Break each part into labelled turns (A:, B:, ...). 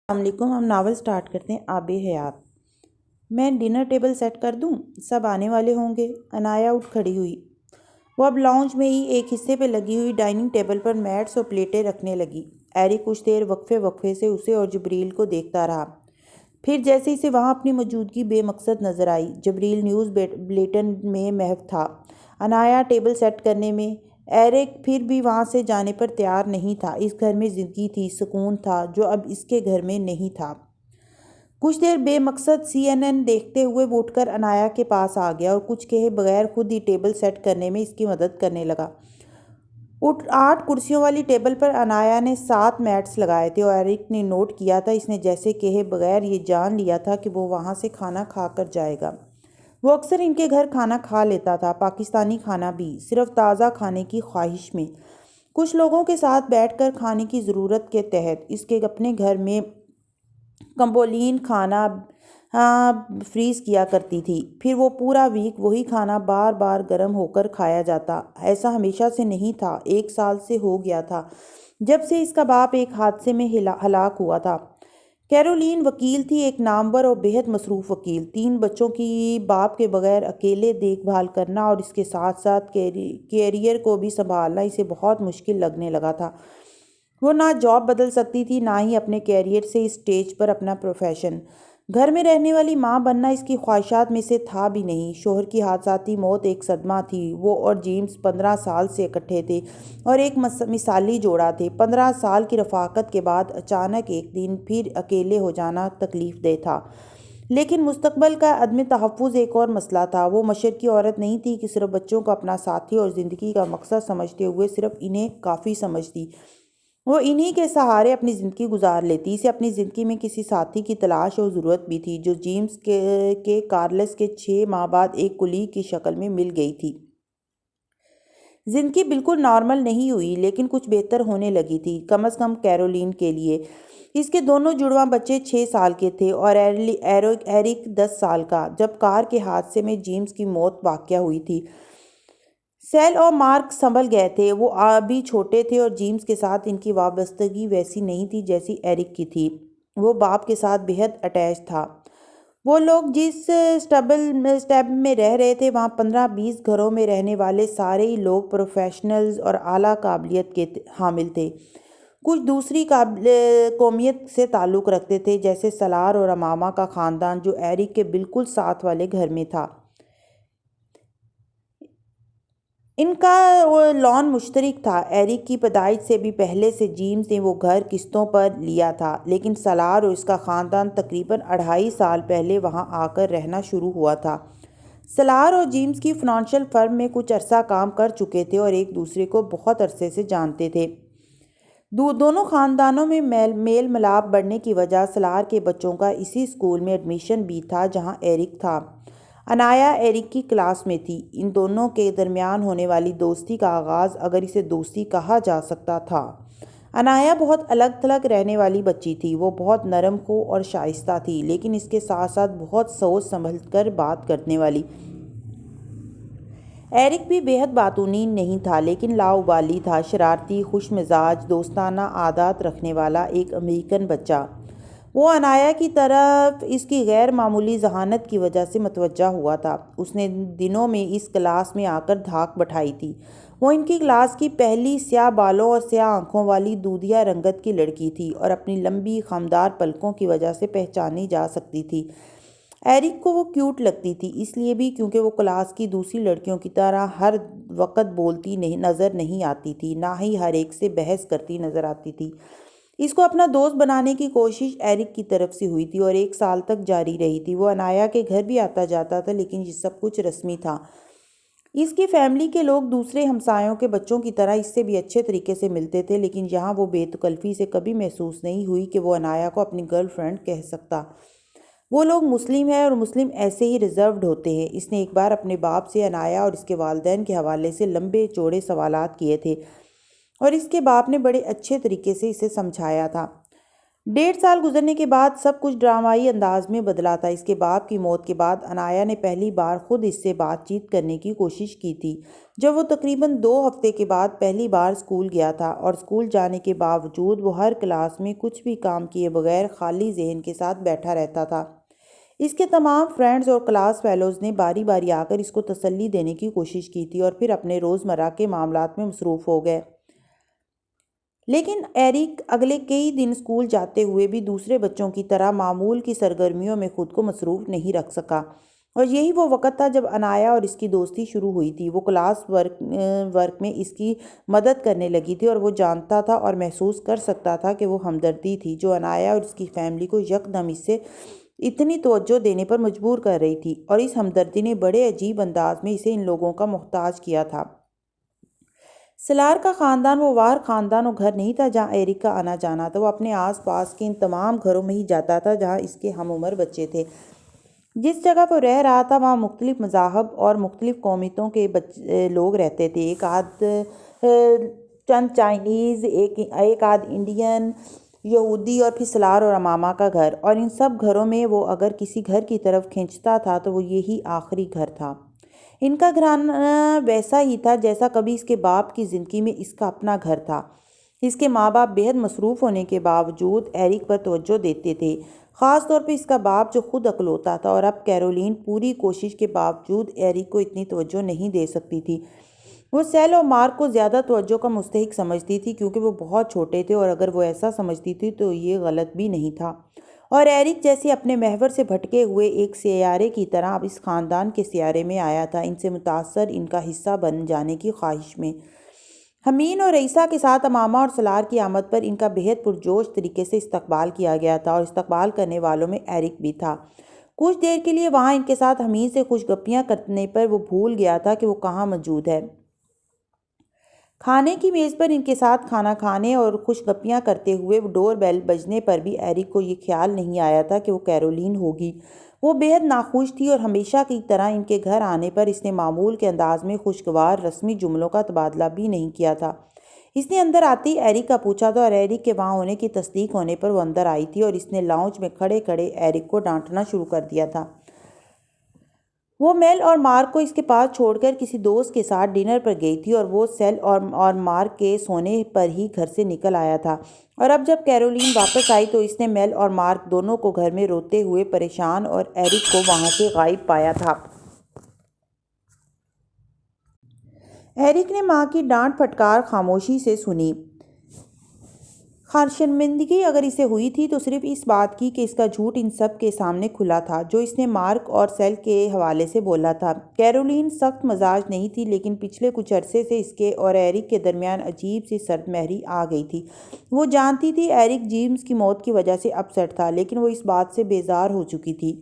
A: السلام علیکم۔ ہم ناول سٹارٹ کرتے ہیں آب حیات۔ میں ڈنر ٹیبل سیٹ کر دوں، سب آنے والے ہوں گے۔ عنایہ اٹھ کھڑی ہوئی۔ وہ اب لاؤنج میں ہی ایک حصے پہ لگی ہوئی ڈائننگ ٹیبل پر میٹس اور پلیٹیں رکھنے لگی۔ ایرک کچھ دیر وقفے سے اسے اور جبریل کو دیکھتا رہا، پھر جیسے اسے وہاں اپنی موجودگی بے مقصد نظر آئی۔ جبریل نیوز بلیٹن میں محو تھا، عنایہ ٹیبل سیٹ کرنے میں۔ ایرک پھر بھی وہاں سے جانے پر تیار نہیں تھا۔ اس گھر میں زندگی تھی، سکون تھا، جو اب اس کے گھر میں نہیں تھا۔ کچھ دیر بے مقصد CNN دیکھتے ہوئے وہ اٹھ کر عنایہ کے پاس آ گیا اور کچھ کہے بغیر خود ہی ٹیبل سیٹ کرنے میں اس کی مدد کرنے لگا۔ 8 کرسیوں والی ٹیبل پر عنایہ نے 7 میٹس لگائے تھے اور ایرک نے نوٹ کیا تھا اس نے جیسے کہے بغیر یہ جان لیا تھا کہ وہ وہاں سے کھانا کھا کر جائے گا۔ وہ اکثر ان کے گھر کھانا کھا لیتا تھا، پاکستانی کھانا بھی، صرف تازہ کھانے کی خواہش میں۔ کچھ لوگوں کے ساتھ بیٹھ کر کھانے کی ضرورت کے تحت اس کے اپنے گھر میں کمپولین کھانا فریز کیا کرتی تھی، پھر وہ پورا ویک وہی کھانا بار بار گرم ہو کر کھایا جاتا۔ ایسا ہمیشہ سے نہیں تھا، 1 سال سے ہو گیا تھا جب سے اس کا باپ ایک حادثے میں ہلاک ہوا تھا۔ کیرولین وکیل تھی، ایک نامور اور بہت مصروف وکیل۔ 3 بچوں کی باپ کے بغیر اکیلے دیکھ بھال کرنا اور اس کے ساتھ ساتھ کیریئر کو بھی سنبھالنا اسے بہت مشکل لگنے لگا تھا۔ وہ نہ جاب بدل سکتی تھی، نہ ہی اپنے کیریئر سے اس سٹیج پر اپنا پروفیشن۔ گھر میں رہنے والی ماں بننا اس کی خواہشات میں سے تھا بھی نہیں۔ شوہر کی حادثاتی موت ایک صدمہ تھی۔ وہ اور جیمز 15 سال سے اکٹھے تھے اور ایک مثالی جوڑا تھے۔ 15 سال کی رفاقت کے بعد اچانک ایک دن پھر اکیلے ہو جانا تکلیف دہ تھا، لیکن مستقبل کا عدم تحفظ ایک اور مسئلہ تھا۔ وہ مشرقی عورت نہیں تھی کہ صرف بچوں کو اپنا ساتھی اور زندگی کا مقصد سمجھتے ہوئے صرف انہیں کافی سمجھتی۔ وہ انہی کے سہارے اپنی زندگی گزار لیتی۔ اسے اپنی زندگی میں کسی ساتھی کی تلاش اور ضرورت بھی تھی، جو جیمز کے کارلس کے 6 ماہ بعد ایک کلیگ کی شکل میں مل گئی تھی۔ زندگی بالکل نارمل نہیں ہوئی، لیکن کچھ بہتر ہونے لگی تھی، کم از کم کیرولین کے لیے۔ اس کے دونوں جڑواں بچے 6 سال کے تھے اور ایرک 10 سال کا، جب کار کے حادثے میں جیمز کی موت واقع ہوئی تھی۔ سیل اور مارک سنبھل گئے تھے، وہ ابھی چھوٹے تھے اور جیمز کے ساتھ ان کی وابستگی ویسی نہیں تھی جیسی ایرک کی تھی۔ وہ باپ کے ساتھ بہت اٹیچ تھا۔ وہ لوگ جس اسٹیب میں رہ رہے تھے وہاں 15-20 گھروں میں رہنے والے سارے ہی لوگ پروفیشنلز اور اعلیٰ قابلیت کے حامل تھے۔ کچھ دوسری قومیت سے تعلق رکھتے تھے، جیسے سالار اور امامہ کا خاندان جو ایرک کے بالکل ساتھ والے گھر میں تھا۔ ان کا لان مشترک تھا۔ ایرک کی پیدائش سے بھی پہلے سے جیمز نے وہ گھر قسطوں پر لیا تھا، لیکن سالار اور اس کا خاندان تقریباً 2.5 سال پہلے وہاں آ کر رہنا شروع ہوا تھا۔ سالار اور جیمز کی فنانشل فرم میں کچھ عرصہ کام کر چکے تھے اور ایک دوسرے کو بہت عرصے سے جانتے تھے۔ دونوں خاندانوں میں میل ملاپ بڑھنے کی وجہ سالار کے بچوں کا اسی اسکول میں ایڈمیشن بھی تھا جہاں ایرک تھا۔ عنایہ ایرک کی کلاس میں تھی۔ ان دونوں کے درمیان ہونے والی دوستی کا آغاز، اگر اسے دوستی کہا جا سکتا تھا۔ عنایہ بہت الگ تھلگ رہنے والی بچی تھی۔ وہ بہت نرم خو اور شائستہ تھی، لیکن اس کے ساتھ ساتھ بہت سوچ سنبھل کر بات کرنے والی۔ ایرک بھی بہت باتونین نہیں تھا، لیکن لاابالی تھا، شرارتی، خوش مزاج، دوستانہ عادات رکھنے والا ایک امریکن بچہ۔ وہ عنایہ کی طرف اس کی غیر معمولی ذہانت کی وجہ سے متوجہ ہوا تھا۔ اس نے دنوں میں اس کلاس میں آ کر دھاک بٹھائی تھی۔ وہ ان کی کلاس کی پہلی سیاہ بالوں اور سیاہ آنکھوں والی دودھیا رنگت کی لڑکی تھی اور اپنی لمبی خمدار پلکوں کی وجہ سے پہچانی جا سکتی تھی۔ ایرک کو وہ کیوٹ لگتی تھی، اس لیے بھی کیونکہ وہ کلاس کی دوسری لڑکیوں کی طرح ہر وقت بولتی نظر نہیں آتی تھی، نہ ہی ہر ایک سے بحث کرتی نظر آتی تھی۔ اس کو اپنا دوست بنانے کی کوشش ایرک کی طرف سے ہوئی تھی اور 1 سال تک جاری رہی تھی۔ وہ عنایہ کے گھر بھی آتا جاتا تھا، لیکن یہ سب کچھ رسمی تھا۔ اس کی فیملی کے لوگ دوسرے ہمسایوں کے بچوں کی طرح اس سے بھی اچھے طریقے سے ملتے تھے، لیکن یہاں وہ بے تکلفی سے کبھی محسوس نہیں ہوئی کہ وہ عنایہ کو اپنی گرل فرینڈ کہہ سکتا۔ وہ لوگ مسلم ہیں اور مسلم ایسے ہی ریزروڈ ہوتے ہیں۔ اس نے ایک بار اپنے باپ سے عنایہ اور اس کے والدین کے حوالے سے لمبے چوڑے سوالات کیے تھے اور اس کے باپ نے بڑے اچھے طریقے سے اسے سمجھایا تھا۔ 1.5 سال گزرنے کے بعد سب کچھ ڈرامائی انداز میں بدلا تھا۔ اس کے باپ کی موت کے بعد عنایا نے پہلی بار خود اس سے بات چیت کرنے کی کوشش کی تھی، جب وہ تقریباً 2 ہفتے کے بعد پہلی بار اسکول گیا تھا، اور اسکول جانے کے باوجود وہ ہر کلاس میں کچھ بھی کام کیے بغیر خالی ذہن کے ساتھ بیٹھا رہتا تھا۔ اس کے تمام فرینڈز اور کلاس فیلوز نے باری باری آ کر اس کو تسلی دینے کی کوشش کی تھی اور پھر اپنے روزمرہ کے معاملات میں مصروف ہو گئے، لیکن ایرک اگلے کئی دن اسکول جاتے ہوئے بھی دوسرے بچوں کی طرح معمول کی سرگرمیوں میں خود کو مصروف نہیں رکھ سکا، اور یہی وہ وقت تھا جب عنایا اور اس کی دوستی شروع ہوئی تھی۔ وہ کلاس ورک میں اس کی مدد کرنے لگی تھی، اور وہ جانتا تھا اور محسوس کر سکتا تھا کہ وہ ہمدردی تھی جو عنایا اور اس کی فیملی کو یکدم اس سے اتنی توجہ دینے پر مجبور کر رہی تھی، اور اس ہمدردی نے بڑے عجیب انداز میں اسے ان لوگوں کا محتاج کیا تھا۔ سلار کا خاندان وہ واحد خاندان و گھر نہیں تھا جہاں ایرک کا آنا جانا تھا۔ وہ اپنے آس پاس کے ان تمام گھروں میں ہی جاتا تھا جہاں اس کے ہم عمر بچے تھے۔ جس جگہ وہ رہ رہا تھا وہاں مختلف مذاہب اور مختلف قومیتوں کے لوگ رہتے تھے، چند چائنیز، ایک آدھ انڈین، یہودی، اور پھر سلار اور امامہ کا گھر، اور ان سب گھروں میں وہ اگر کسی گھر کی طرف کھنچتا تھا تو وہ یہی آخری گھر تھا۔ ان کا گھرانہ ویسا ہی تھا جیسا کبھی اس کے باپ کی زندگی میں اس کا اپنا گھر تھا۔ اس کے ماں باپ بے حد مصروف ہونے کے باوجود ایرک پر توجہ دیتے تھے، خاص طور پہ اس کا باپ جو خود اکلوتا تھا، اور اب کیرولین پوری کوشش کے باوجود ایرک کو اتنی توجہ نہیں دے سکتی تھی۔ وہ سیل اور مارک کو زیادہ توجہ کا مستحق سمجھتی تھی کیونکہ وہ بہت چھوٹے تھے، اور اگر وہ ایسا سمجھتی تھی تو یہ غلط بھی نہیں تھا، اور ایرک جیسے اپنے محور سے بھٹکے ہوئے ایک سیارے کی طرح اب اس خاندان کے سیارے میں آیا تھا، ان سے متاثر، ان کا حصہ بن جانے کی خواہش میں۔ حمین اور رئیسہ کے ساتھ امامہ اور سلار کی آمد پر ان کا بہت پرجوش طریقے سے استقبال کیا گیا تھا، اور استقبال کرنے والوں میں ایرک بھی تھا۔ کچھ دیر کے لیے وہاں ان کے ساتھ حمین سے خوش گپیاں کرنے پر وہ بھول گیا تھا کہ وہ کہاں موجود ہے۔ کھانے کی میز پر ان کے ساتھ کھانا کھانے اور خوش گپیاں کرتے ہوئے ڈور بیل بجنے پر بھی ایرک کو یہ خیال نہیں آیا تھا کہ وہ کیرولین ہوگی۔ وہ بے حد ناخوش تھی، اور ہمیشہ کی طرح ان کے گھر آنے پر اس نے معمول کے انداز میں خوشگوار رسمی جملوں کا تبادلہ بھی نہیں کیا تھا۔ اس نے اندر آتے ہی ایرک کا پوچھا تھا، اور ایرک کے وہاں ہونے کی تصدیق ہونے پر وہ اندر آئی تھی، اور اس نے لاؤنج میں کھڑے کھڑے ایرک کو ڈانٹنا شروع کر دیا تھا۔ وہ میل اور مارک کو اس کے پاس چھوڑ کر کسی دوست کے ساتھ ڈنر پر گئی تھی، اور وہ سیل اور مارک کے سونے پر ہی گھر سے نکل آیا تھا، اور اب جب کیرولین واپس آئی تو اس نے میل اور مارک دونوں کو گھر میں روتے ہوئے پریشان اور ایرک کو وہاں سے غائب پایا تھا۔ ایرک نے ماں کی ڈانٹ پھٹکار خاموشی سے سنی۔ شرمندگی اگر اسے ہوئی تھی تو صرف اس بات کی کہ اس کا جھوٹ ان سب کے سامنے کھلا تھا جو اس نے مارک اور سیل کے حوالے سے بولا تھا۔ کیرولین سخت مزاج نہیں تھی، لیکن پچھلے کچھ عرصے سے اس کے اور ایرک کے درمیان عجیب سی سرد مہری آ گئی تھی۔ وہ جانتی تھی ایرک جیمز کی موت کی وجہ سے اپسیٹ تھا، لیکن وہ اس بات سے بیزار ہو چکی تھی۔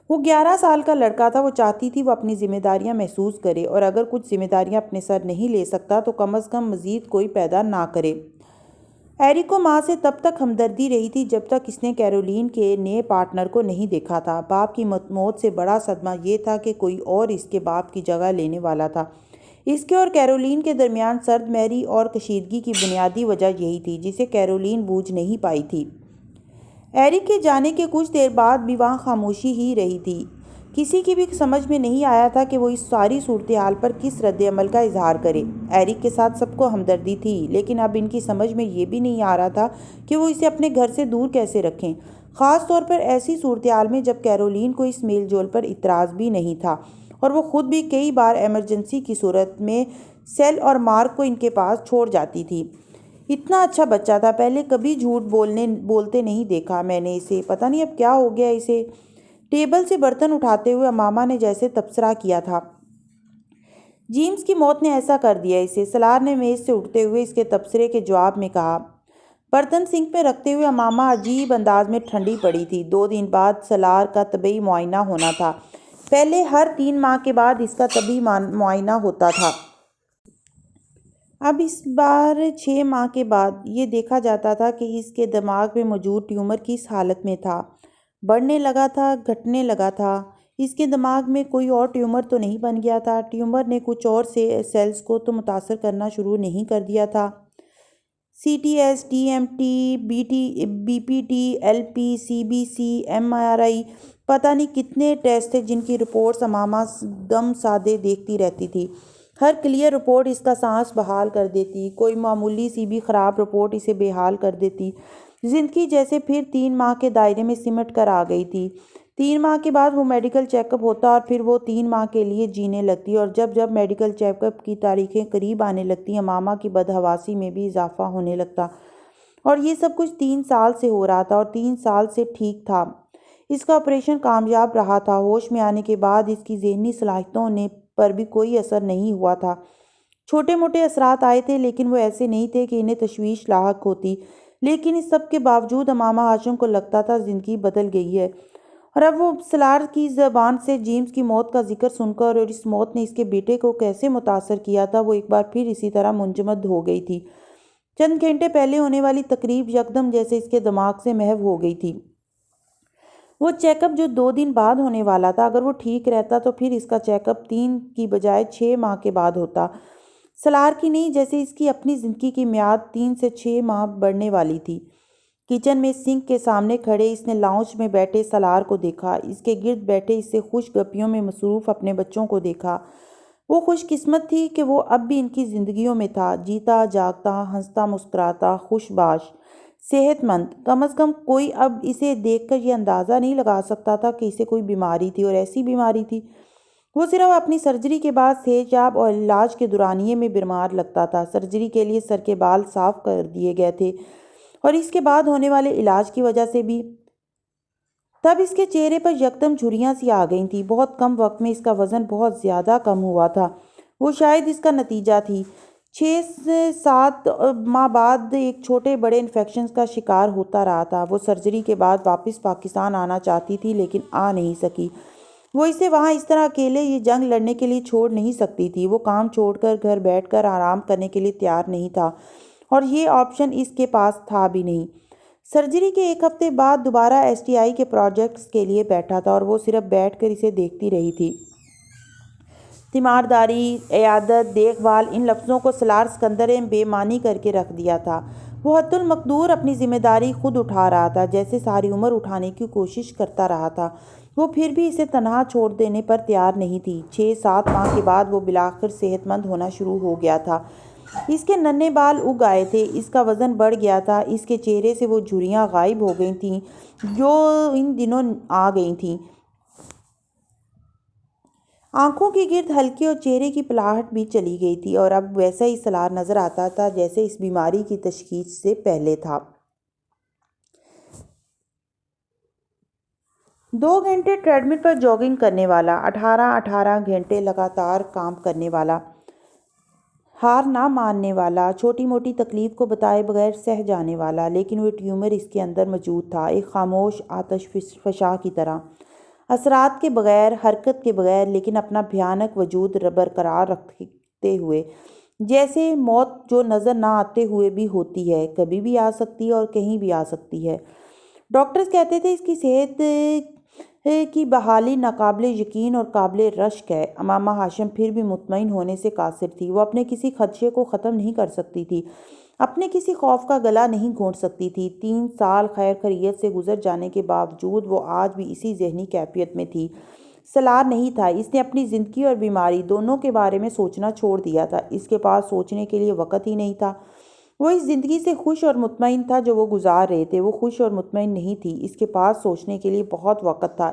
A: وہ 11 سال کا لڑکا تھا، وہ چاہتی تھی وہ اپنی ذمہ داریاں محسوس کرے، اور اگر کچھ ذمہ داریاں اپنے سر نہیں لے سکتا تو کم از کم مزید کوئی پیدا نہ کرے۔ ایرک کو ماں سے تب تک ہمدردی رہی تھی جب تک اس نے کیرولین کے نئے پارٹنر کو نہیں دیکھا تھا۔ باپ کی موت سے بڑا صدمہ یہ تھا کہ کوئی اور اس کے باپ کی جگہ لینے والا تھا۔ اس کے اور کیرولین کے درمیان سرد مہری اور کشیدگی کی بنیادی وجہ یہی تھی جسے کیرولین بوجھ نہیں پائی تھی۔ ایرک کے جانے کے کچھ دیر بعد بھی وہاں خاموشی ہی رہی تھی۔ کسی کی بھی سمجھ میں نہیں آیا تھا کہ وہ اس ساری صورتحال پر کس رد عمل کا اظہار کرے۔ ایرک کے ساتھ سب کو ہمدردی تھی، لیکن اب ان کی سمجھ میں یہ بھی نہیں آ رہا تھا کہ وہ اسے اپنے گھر سے دور کیسے رکھیں، خاص طور پر ایسی صورتحال میں جب کیرولین کو اس میل جول پر اعتراض بھی نہیں تھا، اور وہ خود بھی کئی بار ایمرجنسی کی صورت میں سیل اور مارک کو ان کے پاس چھوڑ جاتی تھی۔ اتنا اچھا بچہ تھا، پہلے کبھی جھوٹ بولتے نہیں دیکھا میں نے اسے، پتہ نہیں اب کیا ہو گیا اسے۔ ٹیبل سے برتن اٹھاتے ہوئے امامہ نے جیسے تبصرہ کیا تھا، جیمز کی موت نے ایسا کر دیا اسے، سلار نے میز سے اٹھتے ہوئے اس کے تبصرے کے جواب میں کہا۔ برتن سنک میں رکھتے ہوئے امامہ عجیب انداز میں ٹھنڈی پڑی تھی۔ 2 دن بعد سلار کا طبی معائنہ ہونا تھا۔ پہلے ہر 3 ماہ کے بعد اس کا طبی معائنہ ہوتا تھا۔ اب اس بار 6 ماہ کے بعد یہ دیکھا جاتا تھا کہ اس کے دماغ میں موجود ٹیومر کس حالت میں تھا، بڑھنے لگا تھا، گھٹنے لگا تھا۔ اس کے دماغ میں کوئی اور ٹیومر تو نہیں بن گیا تھا، ٹیومر نے کچھ اور سیلز کو تو متاثر کرنا شروع نہیں کر دیا تھا۔ CTS, TMT, BPT, LP, CBC, MRI، پتہ نہیں کتنے ٹیسٹ تھے جن کی رپورٹس امامہ دم سادے دیکھتی رہتی تھی۔ ہر کلیئر رپورٹ اس کا سانس بحال کر دیتی، کوئی معمولی سی بھی خراب رپورٹ اسے بے حال کر دیتی۔ زندگی جیسے پھر 3 ماہ کے دائرے میں سمٹ کر آ گئی تھی۔ 3 ماہ کے بعد وہ میڈیکل چیک اپ ہوتا اور پھر وہ 3 ماہ کے لیے جینے لگتی، اور جب جب میڈیکل چیک اپ کی تاریخیں قریب آنے لگتی امامہ کی بدحواسی میں بھی اضافہ ہونے لگتا۔ اور یہ سب کچھ 3 سال سے ہو رہا تھا اور 3 سال سے ٹھیک تھا۔ اس کا آپریشن کامیاب رہا تھا۔ ہوش میں آنے کے بعد اس کی ذہنی صلاحیتوں پر بھی کوئی اثر نہیں ہوا تھا۔ چھوٹے موٹے اثرات آئے تھے لیکن وہ ایسے نہیں تھے کہ انہیں تشویش لاحق ہوتی۔ لیکن اس سب کے باوجود امامہ ہاشم کو لگتا تھا زندگی بدل گئی ہے۔ اور اب وہ سلار کی زبان سے جیمز کی موت کا ذکر سن کر اور اس موت نے اس کے بیٹے کو کیسے متاثر کیا تھا، وہ ایک بار پھر اسی طرح منجمد ہو گئی تھی۔ چند گھنٹے پہلے ہونے والی تقریب یکدم جیسے اس کے دماغ سے محو ہو گئی تھی۔ وہ چیک اپ جو 2 دن بعد ہونے والا تھا، اگر وہ ٹھیک رہتا تو پھر اس کا چیک اپ 3 کی بجائے 6 ماہ کے بعد ہوتا۔ سلار کی نہیں، جیسے اس کی اپنی زندگی کی میعاد 3 سے 6 ماہ بڑھنے والی تھی۔ کچن میں سنک کے سامنے کھڑے اس نے لاؤنج میں بیٹھے سلار کو دیکھا، اس کے گرد بیٹھے اس سے خوش گپیوں میں مصروف اپنے بچوں کو دیکھا۔ وہ خوش قسمت تھی کہ وہ اب بھی ان کی زندگیوں میں تھا، جیتا جاگتا، ہنستا مسکراتا، خوش باش، صحت مند۔ کم از کم کوئی اب اسے دیکھ کر یہ اندازہ نہیں لگا سکتا تھا کہ اسے کوئی بیماری تھی، اور ایسی بیماری تھی۔ وہ صرف اپنی سرجری کے بعد صحت یاب اور علاج کے دورانیے میں بیمار لگتا تھا۔ سرجری کے لیے سر کے بال صاف کر دیے گئے تھے اور اس کے بعد ہونے والے علاج کی وجہ سے بھی۔ تب اس کے چہرے پر یکدم جھریاں سی آ گئی تھیں۔ بہت کم وقت میں اس کا وزن بہت زیادہ کم ہوا تھا۔ وہ شاید اس کا نتیجہ تھی۔ 6-7 ماہ بعد ایک چھوٹے بڑے انفیکشنز کا شکار ہوتا رہا تھا۔ وہ سرجری کے بعد واپس پاکستان آنا چاہتی تھی لیکن آ نہیں سکی۔ وہ اسے وہاں اس طرح اکیلے یہ جنگ لڑنے کے لیے چھوڑ نہیں سکتی تھی۔ وہ کام چھوڑ کر گھر بیٹھ کر آرام کرنے کے لیے تیار نہیں تھا، اور یہ آپشن اس کے پاس تھا بھی نہیں۔ سرجری کے 1 ہفتے بعد دوبارہ STI کے پروجیکٹس کے لیے بیٹھا تھا اور وہ صرف بیٹھ کر اسے دیکھتی رہی تھی۔ تیمارداری، عیادت، دیکھ بھال، ان لفظوں کو سلار سکندر بے معنی کر کے رکھ دیا تھا۔ وہ حد المقدور اپنی ذمہ داری خود اٹھا رہا تھا، جیسے ساری عمر اٹھانے کی کوشش کرتا رہا تھا۔ وہ پھر بھی اسے تنہا چھوڑ دینے پر تیار نہیں تھی۔ 6-7 ماہ کے بعد وہ بالآخر صحت مند ہونا شروع ہو گیا تھا۔ اس کے ننھے بال اگ آئے تھے، اس کا وزن بڑھ گیا تھا، اس کے چہرے سے وہ جھریاں غائب ہو گئی تھیں جو ان دنوں آ گئی تھیں۔ آنکھوں کے گرد ہلکے اور چہرے کی پلاہٹ بھی چلی گئی تھی، اور اب ویسا ہی سلار نظر آتا تھا جیسے اس بیماری کی تشخیص سے پہلے تھا۔ 2 گھنٹے ٹریڈمل پر جاگنگ کرنے والا، 18 گھنٹے لگاتار کام کرنے والا، ہار نہ ماننے والا، چھوٹی موٹی تکلیف کو بتائے بغیر سہ جانے والا، لیکن وہ ٹیومر اس کے اندر موجود تھا، ایک خاموش آتش فشاں کی طرح، اثرات کے بغیر، حرکت کے بغیر، لیکن اپنا بھیانک وجود برقرار رکھتے ہوئے، جیسے موت جو نظر نہ آتے ہوئے بھی ہوتی ہے، کبھی بھی آ سکتی ہے اور کہیں بھی آ سکتی ہے۔ ڈاکٹرز کہتے تھے اس کی صحت کی بحالی ناقابل یقین اور قابل رشک ہے۔ امامہ ہاشم پھر بھی مطمئن ہونے سے قاصر تھی۔ وہ اپنے کسی خدشے کو ختم نہیں کر سکتی تھی، اپنے کسی خوف کا گلا نہیں گھونٹ سکتی تھی۔ 3 سال خیر خیریت سے گزر جانے کے باوجود وہ آج بھی اسی ذہنی کیفیت میں تھی۔ سلار نہیں تھا، اس نے اپنی زندگی اور بیماری دونوں کے بارے میں سوچنا چھوڑ دیا تھا۔ اس کے پاس سوچنے کے لیے وقت ہی نہیں تھا۔ وہ اس زندگی سے خوش اور مطمئن تھا جو وہ گزار رہے تھے۔ وہ خوش اور مطمئن نہیں تھی، اس کے پاس سوچنے کے لیے بہت وقت تھا۔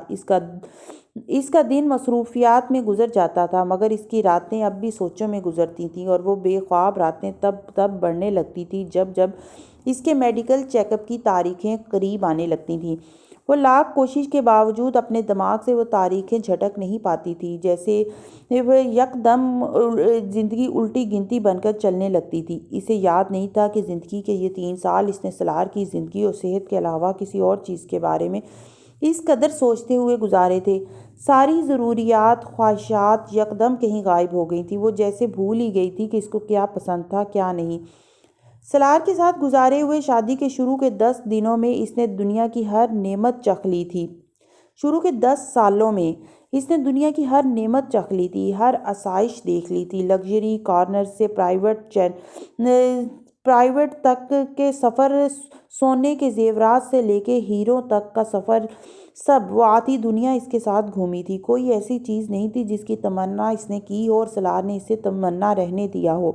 A: اس کا دن مصروفیات میں گزر جاتا تھا، مگر اس کی راتیں اب بھی سوچوں میں گزرتی تھیں، اور وہ بے خواب راتیں تب بڑھنے لگتی تھیں جب اس کے میڈیکل چیک اپ کی تاریخیں قریب آنے لگتی تھیں۔ وہ لاکھ کوشش کے باوجود اپنے دماغ سے وہ تاریخیں جھٹک نہیں پاتی تھی، جیسے وہ یکدم زندگی الٹی گنتی بن کر چلنے لگتی تھی۔ اسے یاد نہیں تھا کہ زندگی کے یہ 3 سال اس نے سلار کی زندگی اور صحت کے علاوہ کسی اور چیز کے بارے میں اس قدر سوچتے ہوئے گزارے تھے۔ ساری ضروریات، خواہشات یکدم کہیں غائب ہو گئی تھیں۔ وہ جیسے بھول ہی گئی تھی کہ اس کو کیا پسند تھا، کیا نہیں۔ سلار کے ساتھ گزارے ہوئے شادی کے شروع کے 10 دنوں میں اس نے دنیا کی ہر نعمت چکھ لی تھی۔ شروع کے 10 سالوں میں اس نے دنیا کی ہر نعمت چکھ لی تھی، ہر آسائش دیکھ لی تھی، لگژری کارنر سے پرائیویٹ تک کے سفر، سونے کے زیورات سے لے کے ہیروں تک کا سفر، سب وہ آتی دنیا اس کے ساتھ گھومی تھی۔ کوئی ایسی چیز نہیں تھی جس کی تمنا اس نے کی ہو اور سالار نے اسے تمنا رہنے دیا ہو۔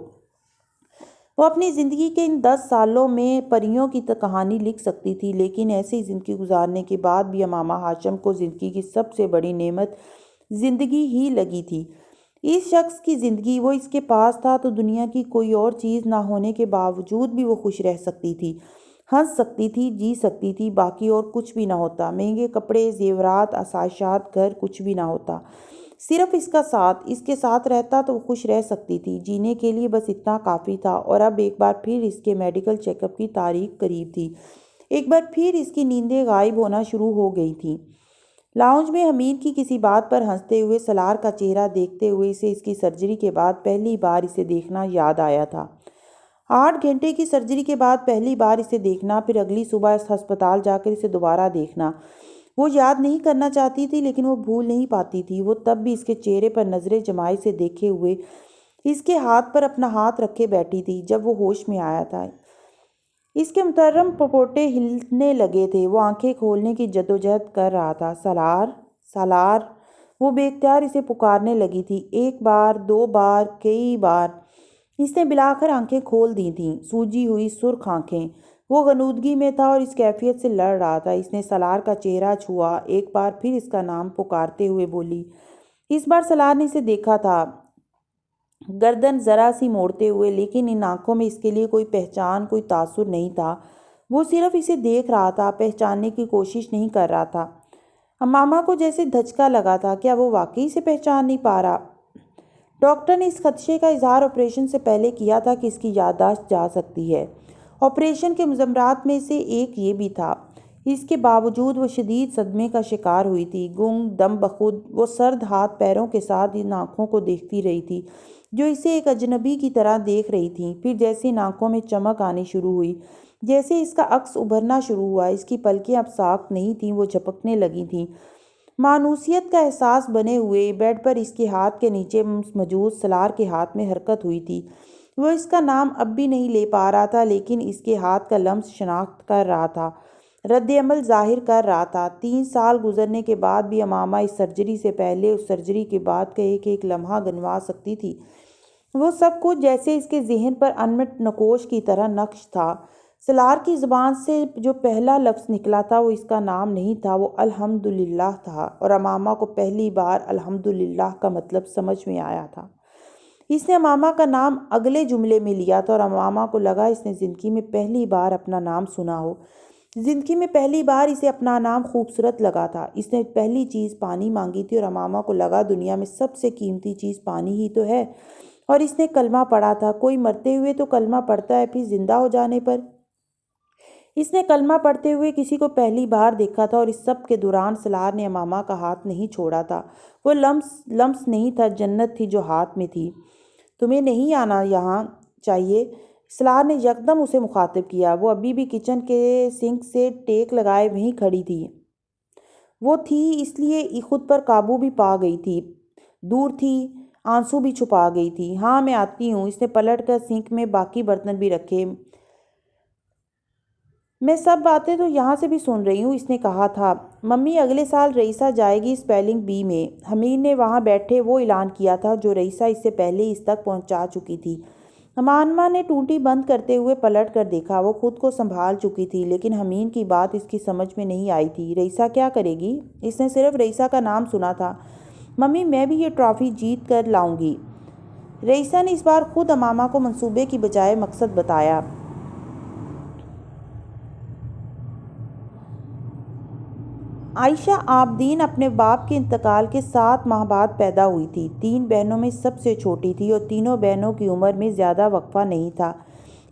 A: وہ اپنی زندگی کے ان 10 سالوں میں پریوں کی کہانی لکھ سکتی تھی، لیکن ایسی زندگی گزارنے کے بعد بھی امامہ ہاشم کو زندگی کی سب سے بڑی نعمت زندگی ہی لگی تھی۔ اس شخص کی زندگی، وہ اس کے پاس تھا تو دنیا کی کوئی اور چیز نہ ہونے کے باوجود بھی وہ خوش رہ سکتی تھی، ہنس سکتی تھی، جی سکتی تھی۔ باقی اور کچھ بھی نہ ہوتا، مہنگے کپڑے، زیورات، آسائشات، گھر، کچھ بھی نہ ہوتا۔ صرف اس کا ساتھ، اس کے ساتھ رہتا تو وہ خوش رہ سکتی تھی۔ جینے کے لیے بس اتنا کافی تھا۔ اور اب ایک بار پھر اس کے میڈیکل چیک اپ کی تاریخ قریب تھی۔ ایک بار پھر اس کی نیندیں غائب ہونا شروع ہو گئی تھیں۔ لاؤنج میں حمید کی کسی بات پر ہنستے ہوئے سالار کا چہرہ دیکھتے ہوئے اسے اس کی سرجری کے بعد پہلی بار اسے دیکھنا یاد آیا تھا۔ 8 گھنٹے کی سرجری کے بعد پہلی بار اسے دیکھنا، پھر اگلی صبح اس ہسپتال جا کر اسے دوبارہ دیکھنا۔ وہ یاد نہیں کرنا چاہتی تھی لیکن وہ بھول نہیں پاتی تھی۔ وہ تب بھی اس کے چہرے پر نظریں جمائے سے دیکھے ہوئے اس کے ہاتھ پر اپنا ہاتھ رکھے بیٹھی تھی جب وہ ہوش میں آیا تھا۔ اس کے محترم پپوٹے ہلنے لگے تھے۔ وہ آنکھیں کھولنے کی جدوجہد کر رہا تھا۔ سالار، سالار، وہ بے اختیار اسے پکارنے لگی تھی۔ 1 بار، 2 بار، کئی بار۔ اس نے بلاخر آنکھیں کھول دی تھیں، سوجی ہوئی سرخ آنکھیں۔ وہ غنودگی میں تھا اور اس کیفیت سے لڑ رہا تھا۔ اس نے سالار کا چہرہ چھوا، ایک بار پھر اس کا نام پکارتے ہوئے بولی۔ اس بار سالار نے اسے دیکھا تھا، گردن ذرا سی موڑتے ہوئے، لیکن ان آنکھوں میں اس کے لیے کوئی پہچان، کوئی تاثر نہیں تھا۔ وہ صرف اسے دیکھ رہا تھا، پہچاننے کی کوشش نہیں کر رہا تھا۔ امامہ کو جیسے دھچکا لگا تھا، کیا وہ واقعی اسے پہچان نہیں پا رہا؟ ڈاکٹر نے اس خدشے کا اظہار آپریشن سے پہلے کیا تھا کہ اس کی یادداشت جا سکتی ہے۔ آپریشن کے مضمرات میں سے ایک یہ بھی تھا۔ اس کے باوجود وہ شدید صدمے کا شکار ہوئی تھی، گنگ دم بخود۔ وہ سرد ہاتھ پیروں کے ساتھ ان آنکھوں کو دیکھتی رہی تھی جو اسے ایک اجنبی کی طرح دیکھ رہی تھیں۔ پھر جیسے ان آنکھوں میں چمک آنی شروع ہوئی، جیسے اس کا عکس ابھرنا شروع ہوا، اس کی پلکیں اب ساکت نہیں تھیں، وہ جھپکنے لگی تھیں۔ مانوسیت کا احساس بنے ہوئے بیڈ پر اس کے ہاتھ کے نیچے موجود سالار کے ہاتھ میں حرکت ہوئی تھی۔ وہ اس کا نام اب بھی نہیں لے پا رہا تھا، لیکن اس کے ہاتھ کا لمس شناخت کر رہا تھا، رد عمل ظاہر کر رہا تھا۔ 3 سال گزرنے کے بعد بھی امامہ اس سرجری سے پہلے، اس سرجری کے بعد کا ایک ایک لمحہ گنوا سکتی تھی۔ وہ سب کچھ جیسے اس کے ذہن پر انمٹ نقوش کی طرح نقش تھا۔ سالار کی زبان سے جو پہلا لفظ نکلا تھا وہ اس کا نام نہیں تھا، وہ الحمدللہ تھا، اور امامہ کو پہلی بار الحمدللہ کا مطلب سمجھ میں آیا تھا۔ اس نے امامہ کا نام اگلے جملے میں لیا تھا اور امامہ کو لگا اس نے زندگی میں پہلی بار اپنا نام سنا ہو۔ زندگی میں پہلی بار اسے اپنا نام خوبصورت لگا تھا۔ اس نے پہلی چیز پانی مانگی تھی اور امامہ کو لگا دنیا میں سب سے قیمتی چیز پانی ہی تو ہے۔ اور اس نے کلمہ پڑھا تھا۔ کوئی مرتے ہوئے تو کلمہ پڑھتا ہے، پھر زندہ ہو جانے پر؟ اس نے کلمہ پڑھتے ہوئے کسی کو پہلی بار دیکھا تھا، اور اس سب کے دوران سالار نے امامہ کا ہاتھ نہیں چھوڑا تھا۔ وہ لمس نہیں تھا، جنت تھی جو ہاتھ میں تھی۔ تمہیں نہیں آنا یہاں چاہیے، سالار نے یکدم اسے مخاطب کیا۔ وہ ابھی بھی کچن کے سنک سے ٹیک لگائے وہیں کھڑی تھی۔ وہ تھی، اس لیے خود پر قابو بھی پا گئی تھی، دور تھی، آنسو بھی چھپا گئی تھی۔ ہاں میں آتی ہوں۔ اس نے پلٹ کر سنک میں باقی برتن بھی رکھے۔ میں سب باتیں تو یہاں سے بھی سن رہی ہوں، اس نے کہا تھا۔ ممی اگلے سال رئیسہ جائے گی اسپیلنگ بی میں، حمید نے وہاں بیٹھے وہ اعلان کیا تھا جو رئیسہ اس سے پہلے اس تک پہنچا چکی تھی۔ امامہ نے ٹوٹی بند کرتے ہوئے پلٹ کر دیکھا۔ وہ خود کو سنبھال چکی تھی، لیکن حمید کی بات اس کی سمجھ میں نہیں آئی تھی۔ رئیسہ کیا کرے گی؟ اس نے صرف رئیسہ کا نام سنا تھا۔ ممی میں بھی یہ ٹرافی جیت کر لاؤں گی۔ رئیسہ نے اس بار خود امامہ کو منصوبے کی بجائے مقصد بتایا۔ عائشہ عابدین اپنے باپ کے انتقال کے 7 ماہ بعد پیدا ہوئی تھی۔ 3 بہنوں میں سب سے چھوٹی تھی اور تینوں بہنوں کی عمر میں زیادہ وقفہ نہیں تھا۔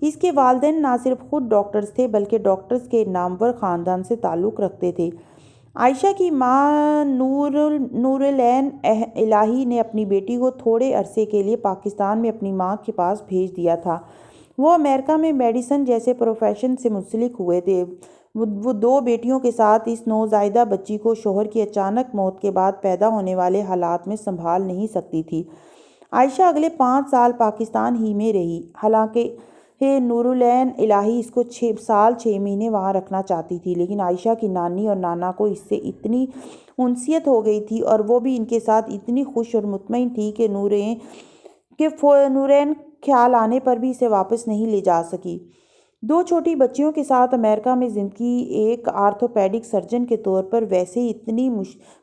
A: اس کے والدین نہ صرف خود ڈاکٹرز تھے بلکہ ڈاکٹرز کے نامور خاندان سے تعلق رکھتے تھے۔ عائشہ کی ماں نورالعین الہی نے اپنی بیٹی کو تھوڑے عرصے کے لیے پاکستان میں اپنی ماں کے پاس بھیج دیا تھا۔ وہ امریکہ میں میڈیسن جیسے پروفیشن سے منسلک ہوئے تھے۔ وہ 2 بیٹیوں کے ساتھ اس نوزائیدہ بچی کو شوہر کی اچانک موت کے بعد پیدا ہونے والے حالات میں سنبھال نہیں سکتی تھی۔ عائشہ اگلے 5 سال پاکستان ہی میں رہی، حالانکہ نورالعین الہی اس کو 6 مہینے وہاں رکھنا چاہتی تھی، لیکن عائشہ کی نانی اور نانا کو اس سے اتنی انسیت ہو گئی تھی اور وہ بھی ان کے ساتھ اتنی خوش اور مطمئن تھی کہ نورین خیال آنے پر بھی اسے واپس نہیں لے جا سکی۔ 2 چھوٹی بچیوں کے ساتھ امریکہ میں زندگی ایک آرتھوپیڈک سرجن کے طور پر ویسے ہی اتنی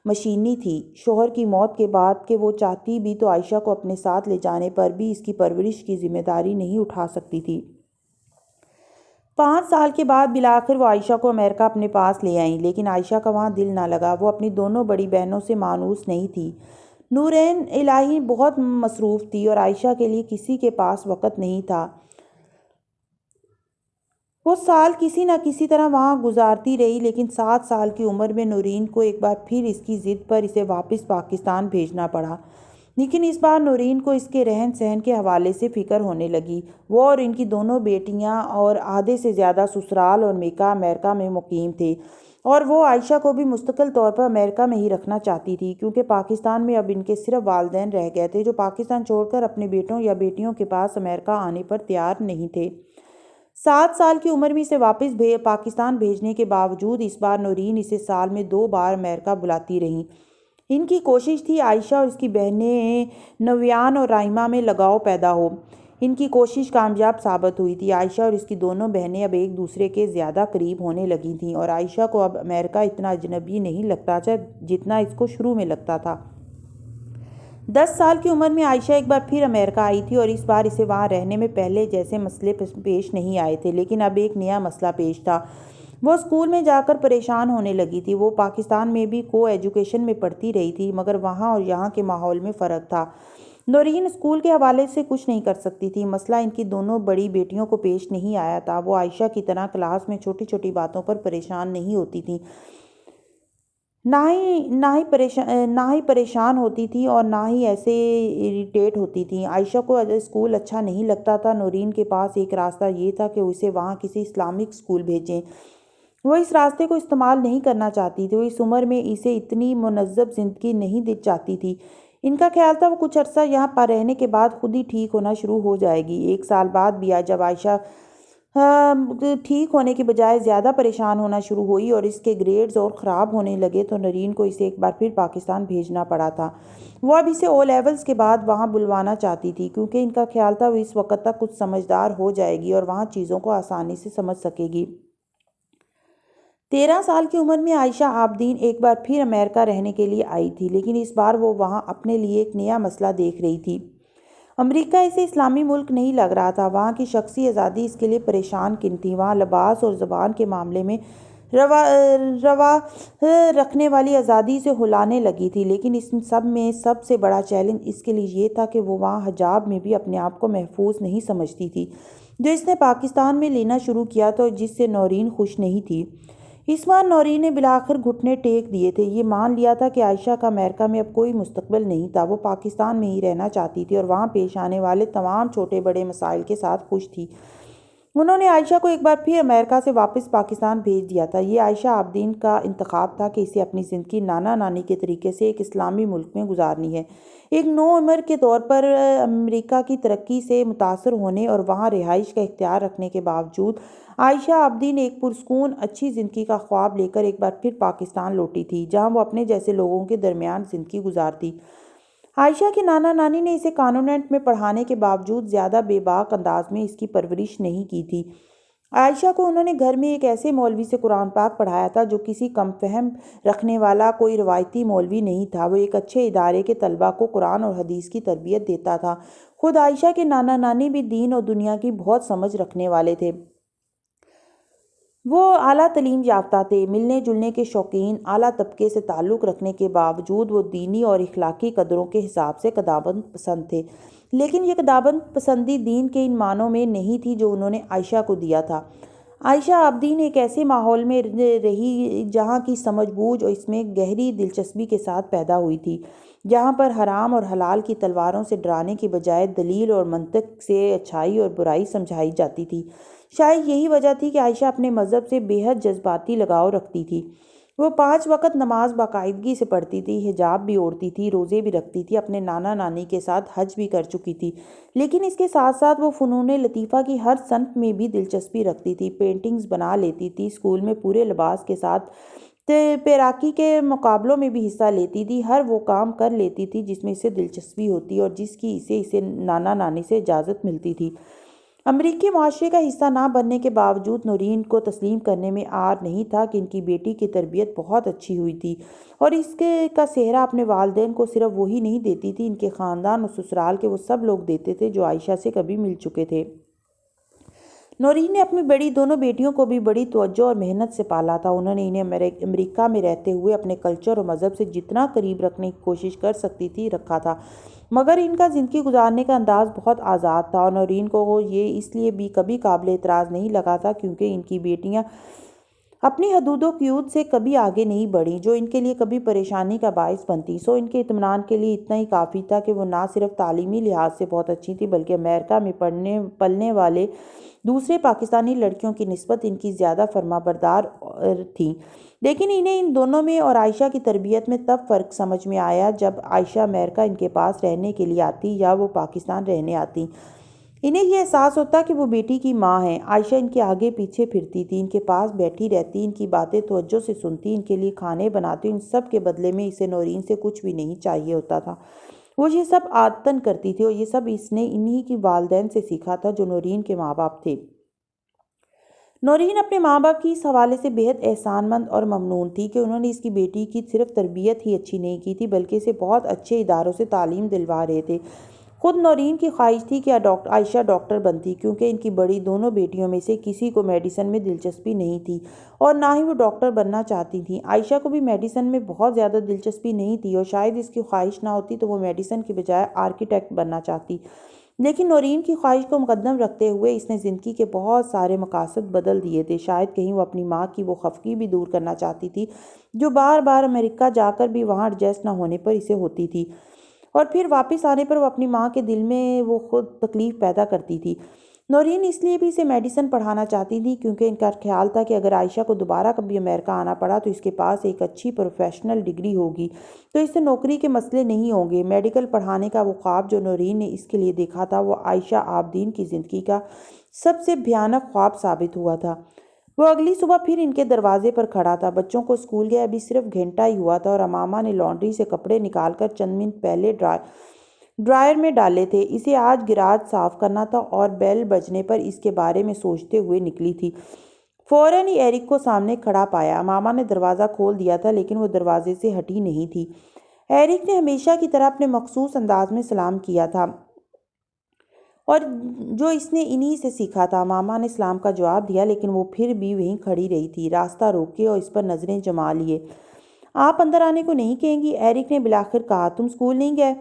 A: مشینی تھی، شوہر کی موت کے بعد کہ وہ چاہتی بھی تو عائشہ کو اپنے ساتھ لے جانے پر بھی اس کی پرورش کی ذمہ داری نہیں اٹھا سکتی تھی۔ 5 سال کے بعد بالآخر وہ عائشہ کو امریکہ اپنے پاس لے آئیں، لیکن عائشہ کا وہاں دل نہ لگا۔ وہ اپنی دونوں بڑی بہنوں سے مانوس نہیں تھی۔ نورین الہی بہت مصروف تھی اور عائشہ کے لیے کسی کے پاس وقت نہیں تھا۔ وہ سال کسی نہ کسی طرح وہاں گزارتی رہی، لیکن 7 سال کی عمر میں نورین کو ایک بار پھر اس کی ضد پر اسے واپس پاکستان بھیجنا پڑا۔ لیکن اس بار نورین کو اس کے رہن سہن کے حوالے سے فکر ہونے لگی۔ وہ اور ان کی دونوں بیٹیاں اور آدھے سے زیادہ سسرال اور میکا امریکہ میں مقیم تھے، اور وہ عائشہ کو بھی مستقل طور پر امریکہ میں ہی رکھنا چاہتی تھی، کیونکہ پاکستان میں اب ان کے صرف والدین رہ گئے تھے جو پاکستان چھوڑ کر اپنے بیٹوں یا بیٹیوں کے پاس امریکہ آنے پر تیار نہیں تھے۔ 7 سال کی عمر میں اسے واپس پاکستان بھیجنے کے باوجود اس بار نورین اسے سال میں 2 بار امریکہ بلاتی رہیں۔ ان کی کوشش تھی عائشہ اور اس کی بہنیں نویان اور رائمہ میں لگاؤ پیدا ہو۔ ان کی کوشش کامیاب ثابت ہوئی تھی۔ عائشہ اور اس کی دونوں بہنیں اب ایک دوسرے کے زیادہ قریب ہونے لگی تھیں، اور عائشہ کو اب امریکہ اتنا اجنبی نہیں لگتا جتنا اس کو شروع میں لگتا تھا۔ 10 سال کی عمر میں عائشہ ایک بار پھر امریکہ آئی تھی، اور اس بار اسے وہاں رہنے میں پہلے جیسے مسئلے پیش نہیں آئے تھے، لیکن اب ایک نیا مسئلہ پیش تھا۔ وہ اسکول میں جا کر پریشان ہونے لگی تھی۔ وہ پاکستان میں بھی ایجوکیشن میں پڑھتی رہی تھی، مگر وہاں اور یہاں کے ماحول میں فرق تھا۔ نورین اسکول کے حوالے سے کچھ نہیں کر سکتی تھی۔ مسئلہ ان کی دونوں بڑی بیٹیوں کو پیش نہیں آیا تھا۔ وہ عائشہ کی طرح کلاس میں چھوٹی چھوٹی باتوں پر پریشان نہیں ہوتی تھیں، نہ ہی پریشان ہوتی تھی اور نہ ہی ایسے اریٹیٹ ہوتی تھیں۔ عائشہ کو اسکول اچھا نہیں لگتا تھا۔ نورین کے پاس ایک راستہ یہ تھا کہ اسے وہاں کسی اسلامک اسکول بھیجیں۔ وہ اس راستے کو استعمال نہیں کرنا چاہتی تھی۔ وہ اس عمر میں اسے اتنی منظم زندگی نہیں چاہتی تھی۔ ان کا خیال تھا وہ کچھ عرصہ یہاں پر رہنے کے بعد خود ہی ٹھیک ہونا شروع ہو جائے گی۔ 1 سال بعد بھی جب عائشہ ٹھیک ہونے کے بجائے زیادہ پریشان ہونا شروع ہوئی اور اس کے گریڈز اور خراب ہونے لگے تو نورین کو اسے ایک بار پھر پاکستان بھیجنا پڑا تھا۔ وہ اب اسے او لیولز کے بعد وہاں بلوانا چاہتی تھی، کیونکہ ان کا خیال تھا وہ اس وقت تک کچھ سمجھدار ہو جائے گی اور وہاں چیزوں کو آسانی سے سمجھ سکے گی۔ 13 سال کی عمر میں عائشہ عابدین ایک بار پھر امریکہ رہنے کے لیے آئی تھی، لیکن اس بار وہ وہاں اپنے لیے ایک نیا مسئلہ دیکھ رہی تھی۔ امریکہ اسے اسلامی ملک نہیں لگ رہا تھا۔ وہاں کی شخصی آزادی اس کے لیے پریشان کن تھی۔ وہاں لباس اور زبان کے معاملے میں روا رکھنے والی آزادی سے ہلانے لگی تھی، لیکن اس سب میں سب سے بڑا چیلنج اس کے لیے یہ تھا کہ وہ وہاں حجاب میں بھی اپنے آپ کو محفوظ نہیں سمجھتی تھی، جو اس نے پاکستان میں لینا شروع کیا تھا اور جس سے نورین خوش نہیں تھی۔ اس بار نورین نے بالآخر گھٹنے ٹیک دیے تھے۔ یہ مان لیا تھا کہ عائشہ کا امریکہ میں اب کوئی مستقبل نہیں تھا۔ وہ پاکستان میں ہی رہنا چاہتی تھی اور وہاں پیش آنے والے تمام چھوٹے بڑے مسائل کے ساتھ خوش تھی۔ انہوں نے عائشہ کو ایک بار پھر امریکہ سے واپس پاکستان بھیج دیا تھا۔ یہ عائشہ عابدین کا انتخاب تھا کہ اسے اپنی زندگی نانا نانی کے طریقے سے ایک اسلامی ملک میں گزارنی ہے۔ ایک نوعمر کے طور پر امریکہ کی ترقی سے متاثر ہونے اور وہاں رہائش کا اختیار رکھنے کے باوجود عائشہ عابدین ایک پرسکون اچھی زندگی کا خواب لے کر ایک بار پھر پاکستان لوٹی تھی، جہاں وہ اپنے جیسے لوگوں کے درمیان زندگی گزارتی۔ عائشہ کے نانا نانی نے اسے کانوینٹ میں پڑھانے کے باوجود زیادہ بے باک انداز میں اس کی پرورش نہیں کی تھی۔ عائشہ کو انہوں نے گھر میں ایک ایسے مولوی سے قرآن پاک پڑھایا تھا جو کسی کم فہم رکھنے والا کوئی روایتی مولوی نہیں تھا۔ وہ ایک اچھے ادارے کے طلباء کو قرآن اور حدیث کی تربیت دیتا تھا۔ خود عائشہ کے نانا نانی بھی دین اور دنیا کی بہت سمجھ رکھنے والے تھے۔ وہ اعلیٰ تعلیم یافتہ تھے، ملنے جلنے کے شوقین، اعلیٰ طبقے سے تعلق رکھنے کے باوجود وہ دینی اور اخلاقی قدروں کے حساب سے خداوند پسند تھے، لیکن یہ خداوند پسندی دین کے ان معنوں میں نہیں تھی جو انہوں نے عائشہ کو دیا تھا۔ عائشہ عابدین ایک ایسے ماحول میں رہی جہاں کی سمجھ بوجھ اور اس میں گہری دلچسپی کے ساتھ پیدا ہوئی تھی، جہاں پر حرام اور حلال کی تلواروں سے ڈرانے کے بجائے دلیل اور منطق سے اچھائی اور برائی سمجھائی جاتی تھی۔ شاید یہی وجہ تھی کہ عائشہ اپنے مذہب سے بے حد جذباتی لگاؤ رکھتی تھی۔ وہ 5 وقت نماز باقاعدگی سے پڑھتی تھی، حجاب بھی اوڑھتی تھی، روزے بھی رکھتی تھی، اپنے نانا نانی کے ساتھ حج بھی کر چکی تھی، لیکن اس کے ساتھ ساتھ وہ فنون لطیفہ کی ہر صنف میں بھی دلچسپی رکھتی تھی، پینٹنگز بنا لیتی تھی، اسکول میں پورے لباس کے ساتھ تیراکی کے مقابلوں میں بھی حصہ لیتی تھی، ہر وہ کام کر لیتی تھی جس میں اسے دلچسپی ہوتی اور جس کی اسے نانا نانی سے اجازت ملتی تھی۔ امریکی معاشرے کا حصہ نہ بننے کے باوجود نورین کو تسلیم کرنے میں عار نہیں تھا کہ ان کی بیٹی کی تربیت بہت اچھی ہوئی تھی، اور اس کا سہرا اپنے والدین کو صرف وہی نہیں دیتی تھی، ان کے خاندان اور سسرال کے وہ سب لوگ دیتے تھے جو عائشہ سے کبھی مل چکے تھے۔ نورین نے اپنی بڑی دونوں بیٹیوں کو بھی بڑی توجہ اور محنت سے پالا تھا۔ انہوں نے انہیں امریکہ میں رہتے ہوئے اپنے کلچر اور مذہب سے جتنا قریب رکھنے کی کوشش کر سکتی تھی رکھا تھا، مگر ان کا زندگی گزارنے کا انداز بہت آزاد تھا، اور نورین کو یہ اس لیے بھی کبھی قابل اعتراض نہیں لگا تھا کیونکہ ان کی بیٹیاں اپنی حدود و قیود سے کبھی آگے نہیں بڑھیں جو ان کے لیے کبھی پریشانی کا باعث بنتی۔ ان کے اطمینان کے لیے اتنا ہی کافی تھا کہ وہ نہ صرف تعلیمی لحاظ سے بہت اچھی تھی بلکہ امریکہ میں پلنے والے دوسرے پاکستانی لڑکیوں کی نسبت ان کی زیادہ فرمانبردار تھیں۔ لیکن انہیں ان دونوں میں اور عائشہ کی تربیت میں تب فرق سمجھ میں آیا جب عائشہ امریکہ ان کے پاس رہنے کے لیے آتی یا وہ پاکستان رہنے آتی۔ انہیں یہ احساس ہوتا کہ وہ بیٹی کی ماں ہیں۔ عائشہ ان کے آگے پیچھے پھرتی تھی، ان کے پاس بیٹھی رہتی، ان کی باتیں توجہ سے سنتی، ان کے لیے کھانے بناتی، ان سب کے بدلے میں اسے نورین سے کچھ بھی نہیں چاہیے ہوتا تھا۔ وہ یہ سب عادتاً کرتی تھی اور یہ سب اس نے انہی کی والدین سے سیکھا تھا جو نورین کے ماں باپ تھے۔ نورین اپنے ماں باپ کی اس حوالے سے بہت احسان مند اور ممنون تھی کہ انہوں نے اس کی بیٹی کی صرف تربیت ہی اچھی نہیں کی تھی بلکہ اسے بہت اچھے اداروں سے تعلیم دلوا رہے تھے۔ خود نورین کی خواہش تھی کہ عائشہ ڈاکٹر بنتی کیونکہ ان کی بڑی دونوں بیٹیوں میں سے کسی کو میڈیسن میں دلچسپی نہیں تھی اور نہ ہی وہ ڈاکٹر بننا چاہتی تھیں۔ عائشہ کو بھی میڈیسن میں بہت زیادہ دلچسپی نہیں تھی اور شاید اس کی خواہش نہ ہوتی تو وہ میڈیسن کی بجائے آرکیٹیکٹ بننا چاہتی، لیکن نورین کی خواہش کو مقدم رکھتے ہوئے اس نے زندگی کے بہت سارے مقاصد بدل دیے تھے۔ شاید کہیں وہ اپنی ماں کی وہ خفگی بھی دور کرنا چاہتی تھی جو بار بار امریکہ جا کر بھی وہاں ایڈجسٹ نہ ہونے پر اسے ہوتی تھی، اور پھر واپس آنے پر وہ اپنی ماں کے دل میں وہ خود تکلیف پیدا کرتی تھی۔ نورین اس لیے بھی اسے میڈیسن پڑھانا چاہتی تھی کیونکہ ان کا خیال تھا کہ اگر عائشہ کو دوبارہ کبھی امریکہ آنا پڑا تو اس کے پاس ایک اچھی پروفیشنل ڈگری ہوگی تو اس سے نوکری کے مسئلے نہیں ہوں گے۔ میڈیکل پڑھانے کا وہ خواب جو نورین نے اس کے لیے دیکھا تھا وہ عائشہ عابدین کی زندگی کا سب سے بھیانک خواب ثابت ہوا تھا۔ وہ اگلی صبح پھر ان کے دروازے پر کھڑا تھا۔ بچوں کو اسکول گئے ابھی صرف گھنٹہ ہی ہوا تھا اور امامہ نے لانڈری سے کپڑے نکال کر چند منٹ پہلے ڈرائر میں ڈالے تھے۔ اسے آج گراج صاف کرنا تھا اور بیل بجنے پر اس کے بارے میں سوچتے ہوئے نکلی تھی۔ فوراً ہی ایرک کو سامنے کھڑا پایا۔ امامہ نے دروازہ کھول دیا تھا لیکن وہ دروازے سے ہٹی نہیں تھی۔ ایرک نے ہمیشہ کی طرح اپنے مخصوص انداز میں سلام کیا تھا اور جو اس نے انہی سے سیکھا تھا۔ امامہ نے سلام کا جواب دیا لیکن وہ پھر بھی وہیں کھڑی رہی تھی، راستہ روکے اور اس پر نظریں جما لیے۔ آپ اندر آنے کو نہیں کہیں گی؟ ایرک نے بالآخر کہا۔ تم اسکول نہیں گئے؟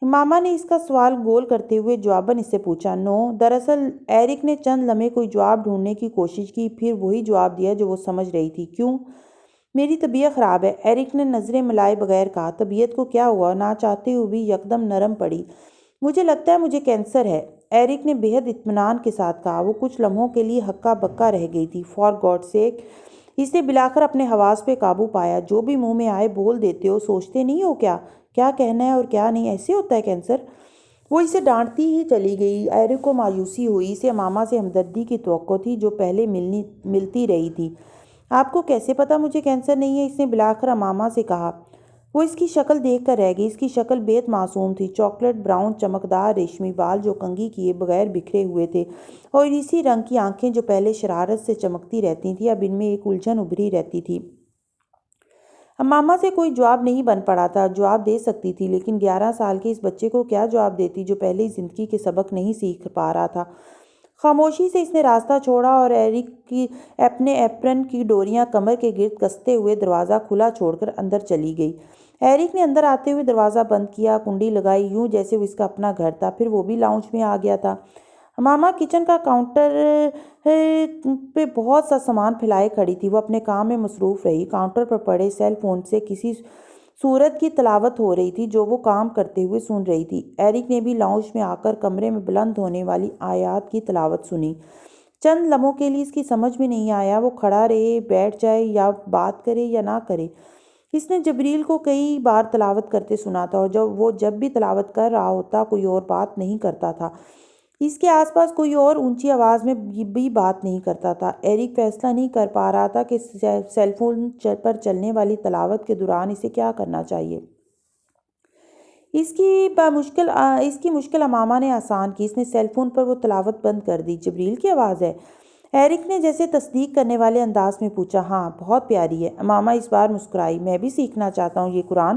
A: امامہ نے اس کا سوال گول کرتے ہوئے جواباً اس سے پوچھا۔ نو۔ دراصل ایرک نے چند لمحے کوئی جواب ڈھونڈنے کی کوشش کی، پھر وہی جواب دیا جو وہ سمجھ رہی تھی۔ کیوں؟ میری طبیعت خراب ہے، ایرک نے نظریں ملائے بغیر کہا۔ طبیعت کو کیا ہوا؟ نہ چاہتے ہوئے بھی یکدم نرم پڑی۔ مجھے لگتا ہے مجھے کینسر ہے، ایرک نے بہت اطمینان کے ساتھ کہا۔ وہ کچھ لمحوں کے لیے ہکا بکا رہ گئی تھی۔ فار گاڈ سیک! اس نے بالآخر اپنے حواس پہ قابو پایا۔ جو بھی منہ میں آئے بول دیتے ہو، سوچتے نہیں ہو کیا کہنا ہے اور کیا نہیں؟ ایسے ہوتا ہے کینسر؟ وہ اسے ڈانٹتی ہی چلی گئی۔ ایرک کو مایوسی ہوئی، اسے امامہ سے ہمدردی کی توقع تھی جو پہلے ملتی رہی تھی۔ آپ کو کیسے پتا مجھے کینسر نہیں ہے؟ اس نے بالآخر امامہ سے کہا۔ وہ اس کی شکل دیکھ کر رہ گئی۔ اس کی شکل بہت معصوم تھی، چاکلیٹ براؤن چمکدار ریشمی بال جو کنگھی کیے بغیر بکھرے ہوئے تھے اور اسی رنگ کی آنکھیں جو پہلے شرارت سے چمکتی رہتی تھیں اب ان میں ایک الجھن ابھری رہتی تھی۔ امامہ سے کوئی جواب نہیں بن پڑا تھا۔ جواب دے سکتی تھی لیکن 11 سال کے اس بچے کو کیا جواب دیتی جو پہلے ہی زندگی کے سبق نہیں سیکھ پا رہا تھا۔ خاموشی سے اس نے راستہ چھوڑا اور ایرک کی اپنے ایپرن کی ڈوریاں کمر کے گرد کستے ہوئے دروازہ کھلا چھوڑ کر اندر چلی گئی۔ ایرک نے اندر آتے ہوئے دروازہ بند کیا، کنڈی لگائی، یوں جیسے وہ اس کا اپنا گھر تھا، پھر وہ بھی لاؤنج میں آ گیا تھا۔ امامہ کچن کا کاؤنٹر پہ بہت سا سامان پھیلائے کھڑی تھی۔ وہ اپنے کام میں مصروف رہی۔ کاؤنٹر پر پڑے سیل فون سے کسی سورت کی تلاوت ہو رہی تھی جو وہ کام کرتے ہوئے سن رہی تھی۔ ایرک نے بھی لاؤنج میں آ کر کمرے میں بلند ہونے والی آیات کی تلاوت سنی۔ چند لمحوں کے لیے اس کی سمجھ میں نہیں آیا وہ کھڑا رہے، بیٹھ جائے یا بات کرے یا نہ کرے۔ اس نے جبریل کو کئی بار تلاوت کرتے سنا تھا اور جب بھی تلاوت کر رہا ہوتا کوئی اور بات نہیں کرتا تھا۔ اس کے آس پاس کوئی اور اونچی آواز میں بھی بات نہیں کرتا تھا۔ ایرک فیصلہ نہیں کر پا رہا تھا کہ سیل فون پر چلنے والی تلاوت کے دوران اسے کیا کرنا چاہیے۔ اس کی مشکل امامہ نے آسان کی۔ اس نے سیل فون پر وہ تلاوت بند کر دی۔ جبریل کی آواز ہے؟ ایرک نے جیسے تصدیق کرنے والے انداز میں پوچھا۔ ہاں، بہت پیاری ہے۔ امامہ اس بار مسکرائی۔ میں بھی سیکھنا چاہتا ہوں یہ قرآن۔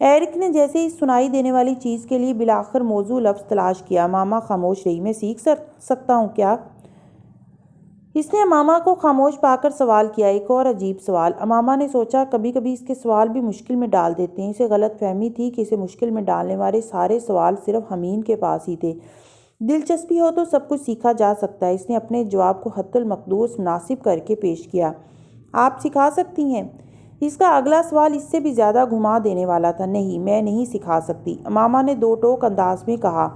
A: ایرک نے جیسے اس سنائی دینے والی چیز کے لیے بالآخر موزوں لفظ تلاش کیا۔ امامہ خاموش رہی۔ میں سیکھ سکتا ہوں کیا؟ اس نے امامہ کو خاموش پا کر سوال کیا، ایک اور عجیب سوال۔ امامہ نے سوچا کبھی کبھی اس کے سوال بھی مشکل میں ڈال دیتے ہیں۔ اسے غلط فہمی تھی کہ اسے مشکل میں ڈالنے والے سارے سوال صرف حمین کے پاس ہی تھے۔ دلچسپی ہو تو سب کچھ سیکھا جا سکتا ہے۔ اس نے اپنے جواب کو حد المقدور مناسب کر کے پیش کیا۔ آپ سکھا سکتی ہیں؟ اس کا اگلا سوال اس سے بھی زیادہ گھما دینے والا تھا۔ نہیں، میں نہیں سکھا سکتی، امامہ نے دو ٹوک انداز میں کہا۔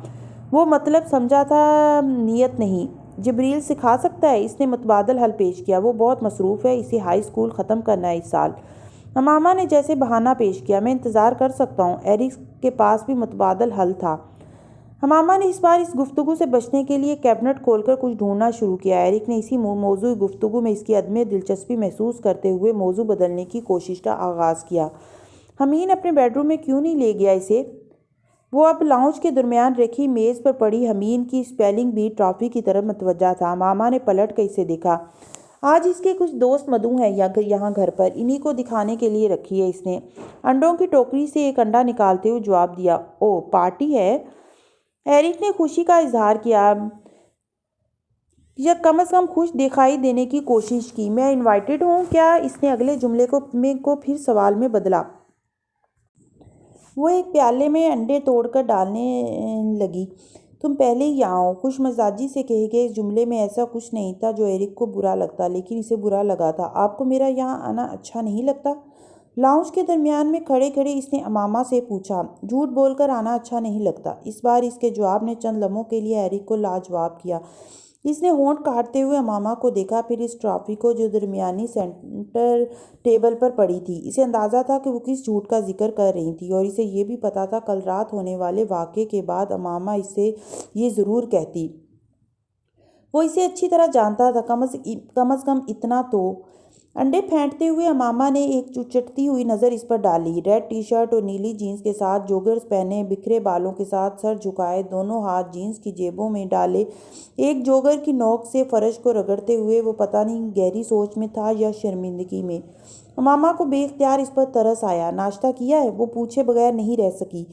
A: وہ مطلب سمجھا تھا، نیت نہیں۔ جبریل سکھا سکتا ہے؟ اس نے متبادل حل پیش کیا۔ وہ بہت مصروف ہے، اسے ہائی اسکول ختم کرنا ہے اس سال۔ امامہ نے جیسے بہانہ پیش کیا۔ میں انتظار کر سکتا ہوں۔ ایرک کے پاس بھی متبادل حل تھا۔ امامہ نے اس بار اس گفتگو سے بچنے کے لیے کیبنٹ کھول کر کچھ ڈھونڈنا شروع کیا۔ ایرک نے اسی موضوع گفتگو میں اس کی عدم دلچسپی محسوس کرتے ہوئے موضوع بدلنے کی کوشش کا آغاز کیا۔ حمین اپنے بیڈ روم میں کیوں نہیں لے گیا اسے؟ وہ اب لاؤنج کے درمیان رکھی میز پر پڑی حمین کی اسپیلنگ بی ٹرافی کی طرف متوجہ تھا۔ امامہ نے پلٹ کر اسے دیکھا۔ آج اس کے کچھ دوست مدعو ہیں یہاں گھر پر، انہی کو دکھانے کے لیے رکھی ہے۔ اس نے انڈوں کی ٹوکری سے ایک انڈا نکالتے ہوئے جواب دیا۔ اوہ، پارٹی ہے؟ ایرک نے خوشی کا اظہار کیا یا کم از کم خوش دکھائی دینے کی کوشش کی۔ میں انوائٹڈ ہوں کیا؟ اس نے اگلے جملے کو پھر سوال میں بدلا۔ وہ ایک پیالے میں انڈے توڑ کر ڈالنے لگی۔ تم پہلے ہی آؤ، خوش مزاجی سے کہے گئے اس جملے میں ایسا کچھ نہیں تھا جو ایرک کو برا لگتا، لیکن اسے برا لگا تھا۔ آپ کو میرا یہاں آنا اچھا نہیں لگتا؟ لاؤنج کے درمیان میں کھڑے کھڑے اس نے امامہ سے پوچھا۔ جھوٹ بول کر آنا اچھا نہیں لگتا۔ اس بار اس کے جواب نے چند لمحوں کے لیے ایرک کو لاجواب کیا۔ اس نے ہونٹ کاٹتے ہوئے امامہ کو دیکھا، پھر اس ٹرافی کو جو درمیانی سینٹر ٹیبل پر پڑی تھی۔ اسے اندازہ تھا کہ وہ کس جھوٹ کا ذکر کر رہی تھی، اور اسے یہ بھی پتہ تھا کل رات ہونے والے واقعے کے بعد امامہ اسے یہ ضرور کہتی۔ وہ اسے اچھی طرح جانتا تھا، کم از کم اتنا تو۔ انڈے پھینٹتے ہوئے امامہ نے ایک چٹتی ہوئی نظر اس پر ڈالی۔ ریڈ ٹی شرٹ اور نیلی جینز کے ساتھ جوگرز پہنے، بکھرے بالوں کے ساتھ سر جھکائے، دونوں ہاتھ جینز کی جیبوں میں ڈالے، ایک جوگر کی نوک سے فرش کو رگڑتے ہوئے، وہ پتہ نہیں گہری سوچ میں تھا یا شرمندگی میں۔ امامہ کو بے اختیار اس پر ترس آیا۔ ناشتہ کیا ہے؟ وہ پوچھے بغیر نہیں رہ سکی۔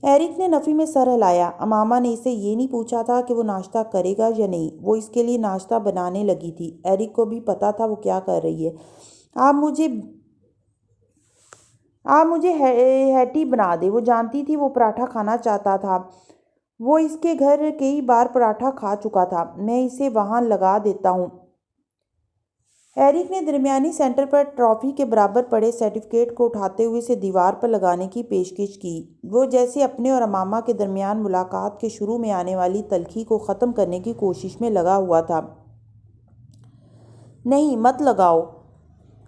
A: ایرک نے نفی میں سر ہلایا۔ امامہ نے اسے یہ نہیں پوچھا تھا کہ وہ ناشتہ کرے گا یا نہیں، وہ اس کے لیے ناشتہ بنانے لگی تھی۔ ایرک کو بھی پتہ تھا وہ کیا کر رہی ہے۔ آپ مجھے ہیٹی بنا دے۔ وہ جانتی تھی وہ پراٹھا کھانا چاہتا تھا۔ وہ اس کے گھر کئی بار پراٹھا کھا چکا تھا۔ میں اسے وہاں لگا دیتا ہوں۔ ایرک نے درمیانی سینٹر پر ٹرافی کے برابر پڑے سرٹیفکیٹ کو اٹھاتے ہوئے اسے دیوار پر لگانے کی پیشکش کی۔ وہ جیسے اپنے اور امامہ کے درمیان ملاقات کے شروع میں آنے والی تلخی کو ختم کرنے کی کوشش میں لگا ہوا تھا۔ نہیں، مت لگاؤ،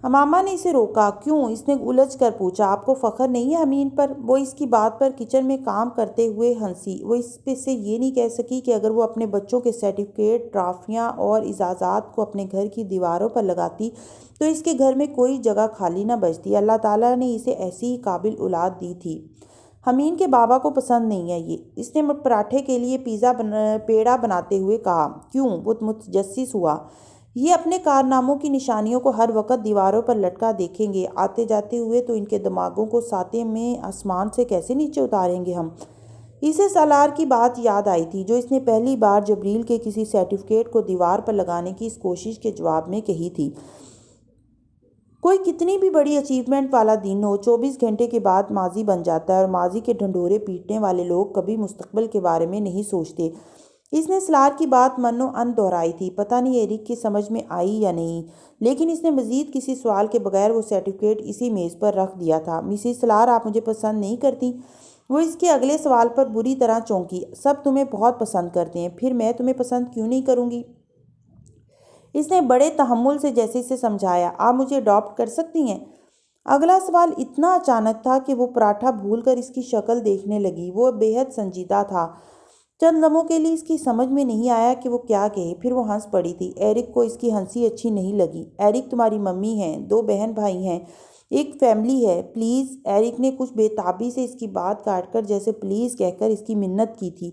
A: امامہ نے اسے روکا۔ کیوں؟ اس نے الجھ کر پوچھا۔ آپ کو فخر نہیں ہے حمین پر؟ وہ اس کی بات پر کچن میں کام کرتے ہوئے ہنسی۔ وہ اس سے یہ نہیں کہہ سکی کہ اگر وہ اپنے بچوں کے سرٹیفکیٹ، ٹرافیاں اور اعزازات کو اپنے گھر کی دیواروں پر لگاتی تو اس کے گھر میں کوئی جگہ خالی نہ بچتی۔ اللہ تعالیٰ نے اسے ایسی ہی قابل اولاد دی تھی۔ حمین کے بابا کو پسند نہیں ہے یہ، اس نے پراٹھے کے لیے پیڑا بناتے ہوئے کہا۔ کیوں؟ وہ متجسس ہوا۔ یہ اپنے کارناموں کی نشانیوں کو ہر وقت دیواروں پر لٹکا دیکھیں گے، آتے جاتے ہوئے تو ان کے دماغوں کو ساتھ میں آسمان سے کیسے نیچے اتاریں گے ہم۔ اسے سالار کی بات یاد آئی تھی جو اس نے پہلی بار جبریل کے کسی سرٹیفکیٹ کو دیوار پر لگانے کی اس کوشش کے جواب میں کہی تھی۔ کوئی کتنی بھی بڑی اچیومنٹ والا دن ہو، 24 گھنٹے کے بعد ماضی بن جاتا ہے، اور ماضی کے ڈھنڈورے پیٹنے والے لوگ کبھی مستقبل کے بارے میں نہیں سوچتے۔ اس نے سالار کی بات من و ان دہرائی تھی۔ پتہ نہیں ایرک کی سمجھ میں آئی یا نہیں، لیکن اس نے مزید کسی سوال کے بغیر وہ سرٹیفکیٹ اسی میز پر رکھ دیا تھا۔ مسز سالار، آپ مجھے پسند نہیں کرتی؟ وہ اس کے اگلے سوال پر بری طرح چونکی۔ سب تمہیں بہت پسند کرتے ہیں، پھر میں تمہیں پسند کیوں نہیں کروں گی؟ اس نے بڑے تحمل سے جیسے اسے سمجھایا، آپ مجھے اڈاپٹ کر سکتی ہیں؟ اگلا سوال اتنا اچانک تھا کہ وہ پراٹھا بھول کر اس کی شکل دیکھنے لگی۔ وہ بے حد سنجیدہ تھا۔ چند لمحوں کے لیے اس کی سمجھ میں نہیں آیا کہ وہ کیا کہے، پھر وہ ہنس پڑی تھی۔ ایرک کو اس کی ہنسی اچھی نہیں لگی۔ ایرک تمہاری ممی ہیں، 2 بہن بھائی ہیں، ایک فیملی ہے، پلیز۔ ایرک نے کچھ بے تابی سے اس کی بات کاٹ کر جیسے پلیز کہہ کر اس کی منت کی تھی۔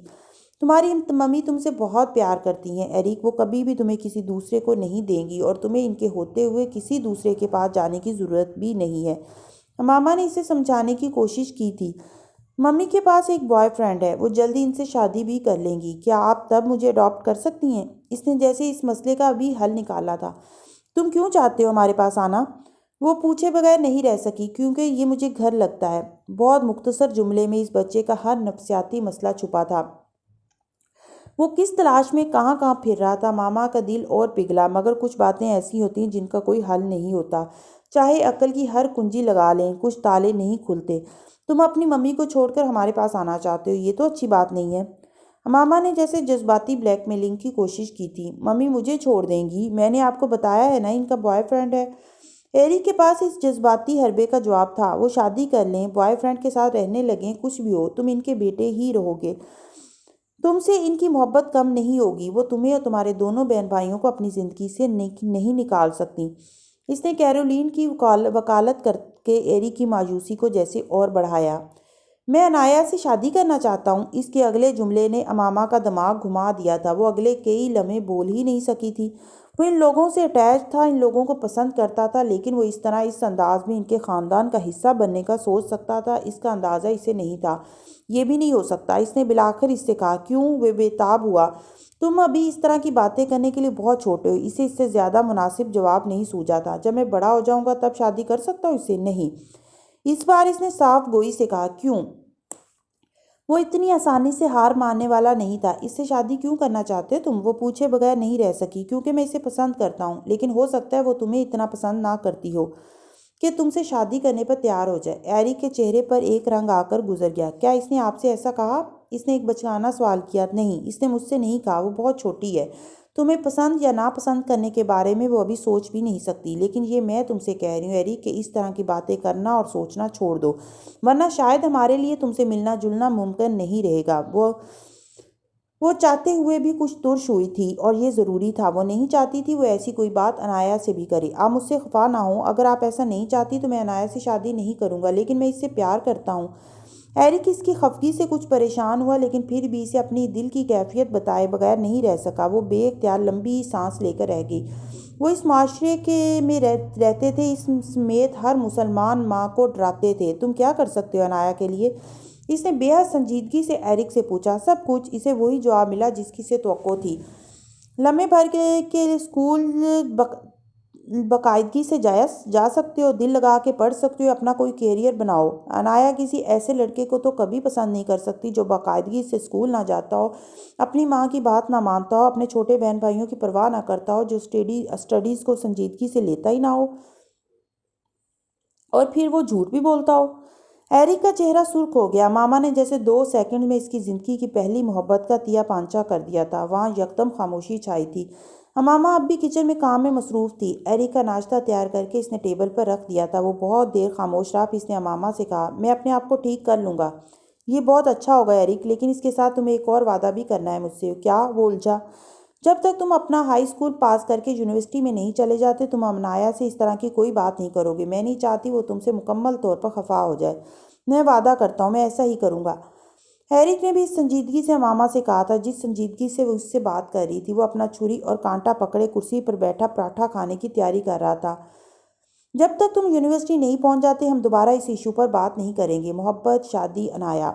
A: تمہاری ممی تم سے بہت پیار کرتی ہیں ایرک، وہ کبھی بھی تمہیں کسی دوسرے کو نہیں دیں گی اور تمہیں ان کے ہوتے ہوئے کسی دوسرے کے پاس جانے کی ضرورت بھی نہیں ہے۔ ماما نے اسے سمجھانے کی کوشش کی تھی، ممی کے پاس ایک بوائے فرینڈ ہے، وہ جلدی ان سے شادی بھی کر لیں گی، کیا آپ تب مجھے اڈاپٹ کر سکتی ہیں؟ اس نے جیسے اس مسئلے کا ابھی حل نکالا تھا۔ تم کیوں چاہتے ہو ہمارے پاس آنا؟ وہ پوچھے بغیر نہیں رہ سکی، کیونکہ یہ مجھے گھر لگتا ہے۔ بہت مختصر جملے میں اس بچے کا ہر نفسیاتی مسئلہ چھپا تھا۔ وہ کس تلاش میں کہاں کہاں پھر رہا تھا۔ ماما کا دل اور پگھلا، مگر کچھ باتیں ایسی ہوتی ہیں جن کا کوئی حل نہیں ہوتا، چاہے عقل کی ہر کنجی لگا لیں، کچھ تالے نہیں کھلتے۔ تم اپنی ممی کو چھوڑ کر ہمارے پاس آنا چاہتے ہو، یہ تو اچھی بات نہیں ہے۔ ماما نے جیسے جذباتی بلیک میلنگ کی کوشش کی تھی۔ ممی مجھے چھوڑ دیں گی؟ میں نے آپ کو بتایا ہے نا ان کا بوائے فرینڈ ہے۔ ایرک کے پاس اس جذباتی حربے کا جواب تھا۔ وہ شادی کر لیں، بوائے فرینڈ کے ساتھ رہنے لگیں، کچھ بھی ہو، تم ان کے بیٹے ہی رہو گے۔ تم سے ان کی محبت کم نہیں ہوگی۔ وہ تمہیں اور تمہارے دونوں بہن بھائیوں کو اپنی زندگی سے نہیں نکال سکتی۔ اس نے کیرولین کی وکالت کر کے ایرک کی مایوسی کو جیسے اور بڑھایا۔ میں انایا سے شادی کرنا چاہتا ہوں۔ اس کے اگلے جملے نے اماما کا دماغ گھما دیا تھا۔ وہ اگلے کئی لمحے بول ہی نہیں سکی تھی۔ وہ ان لوگوں سے اٹیچ تھا، ان لوگوں کو پسند کرتا تھا، لیکن وہ اس طرح اس انداز میں ان کے خاندان کا حصہ بننے کا سوچ سکتا تھا، اس کا اندازہ اسے نہیں تھا۔ یہ بھی نہیں ہو سکتا، اس نے بالآخر اس سے کہا۔ کیوں؟ وہ بے تاب ہوا۔ تم ابھی اس طرح کی باتیں کرنے کے لیے بہت چھوٹے ہو۔ اسے اس سے زیادہ مناسب جواب نہیں سوجا تھا۔ جب میں بڑا ہو جاؤں گا تب شادی کر سکتا ہوں اس سے؟ نہیں۔ اس بار اس نے صاف گوئی سے کہا۔ کیوں؟ وہ اتنی آسانی سے ہار ماننے والا نہیں تھا۔ اس سے شادی کیوں کرنا چاہتے تم؟ وہ پوچھے بغیر نہیں رہ سکی۔ کیونکہ میں اسے پسند کرتا ہوں، لیکن ہو سکتا ہے وہ تمہیں اتنا پسند نہ کرتی ہو کہ تم سے شادی کرنے پر تیار ہو جائے۔ ایرک کے چہرے پر ایک رنگ آ کر گزر گیا۔ کیا اس نے آپ سے ایسا کہا؟ اس نے ایک بچگانہ سوال کیا۔ نہیں، اس نے مجھ سے نہیں کہا، وہ بہت چھوٹی ہے۔ تمہیں پسند یا ناپسند کرنے کے بارے میں وہ ابھی سوچ بھی نہیں سکتی، لیکن یہ میں تم سے کہہ رہی ہوں ایرک کہ اس طرح کی باتیں کرنا اور سوچنا چھوڑ دو، ورنہ شاید ہمارے لیے تم سے ملنا جلنا ممکن نہیں رہے گا۔ وہ چاہتے ہوئے بھی کچھ ترش ہوئی تھی، اور یہ ضروری تھا۔ وہ نہیں چاہتی تھی وہ ایسی کوئی بات انایا سے بھی کرے۔ آپ مجھ سے خفا نہ ہوں، اگر آپ ایسا نہیں چاہتی تو میں انایا سے شادی نہیں کروں گا، لیکن میں اس سے پیار کرتا ہوں۔ ایرک اس کی خفگی سے کچھ پریشان ہوا، لیکن پھر بھی اسے اپنی دل کی کیفیت بتائے بغیر نہیں رہ سکا۔ وہ بے اختیار لمبی سانس لے کر رہ گئی۔ وہ اس معاشرے میں رہتے تھے، اس سمیت ہر مسلمان ماں کو ڈراتے تھے۔ تم کیا کر سکتے ہو انایا کے لیے؟ اس نے بے حد سنجیدگی سے ایرک سے پوچھا۔ سب کچھ۔ اسے وہی جواب ملا جس کی اسے توقع تھی۔ لمحے بھر کے اسکول باقاعدگی سے جا سکتے ہو، دل لگا کے پڑھ سکتے ہو، اپنا کوئی کیریئر بناؤ۔ انایا کسی ایسے لڑکے کو تو کبھی پسند نہیں کر سکتی جو باقاعدگی سے اسکول نہ جاتا ہو، اپنی ماں کی بات نہ مانتا ہو، اپنے چھوٹے بہن بھائیوں کی پرواہ نہ کرتا ہو، جو اسٹڈیز کو سنجیدگی سے لیتا ہی نہ ہو، اور پھر وہ جھوٹ بھی بولتا ہو۔ ایرک کا چہرہ سرخ ہو گیا۔ ماما نے جیسے 2 سیکنڈ میں اس کی زندگی کی پہلی محبت کا تیا پانچا کر دیا تھا۔ وہاں یکدم خاموشی چھائی تھی۔ ماما اب بھی کچن میں کام میں مصروف تھی۔ ایرک کا ناشتہ تیار کر کے اس نے ٹیبل پر رکھ دیا تھا۔ وہ بہت دیر خاموش رہا، پھر اس نے ماما سے کہا، میں اپنے آپ کو ٹھیک کر لوں گا۔ یہ بہت اچھا ہوگا ایرک، لیکن اس کے ساتھ تمہیں ایک اور وعدہ بھی کرنا ہے مجھ سے۔ کیا؟ وہ الجھا۔ جب تک تم اپنا ہائی اسکول پاس کر کے یونیورسٹی میں نہیں چلے جاتے، تم انایا سے اس طرح کی کوئی بات نہیں کرو گے۔ میں نہیں چاہتی وہ تم سے مکمل طور پر خفا ہو جائے۔ میں وعدہ کرتا ہوں میں ایسا ہی کروں گا۔ ایرک نے بھی اس سنجیدگی سے ماما سے کہا تھا جس سنجیدگی سے وہ اس سے بات کر رہی تھی۔ وہ اپنا چھری اور کانٹا پکڑے کرسی پر بیٹھا پراٹھا کھانے کی تیاری کر رہا تھا۔ جب تک تم یونیورسٹی نہیں پہنچ جاتے ہم دوبارہ اس ایشو پر بات نہیں کریں گے۔ محبت، شادی، انایا۔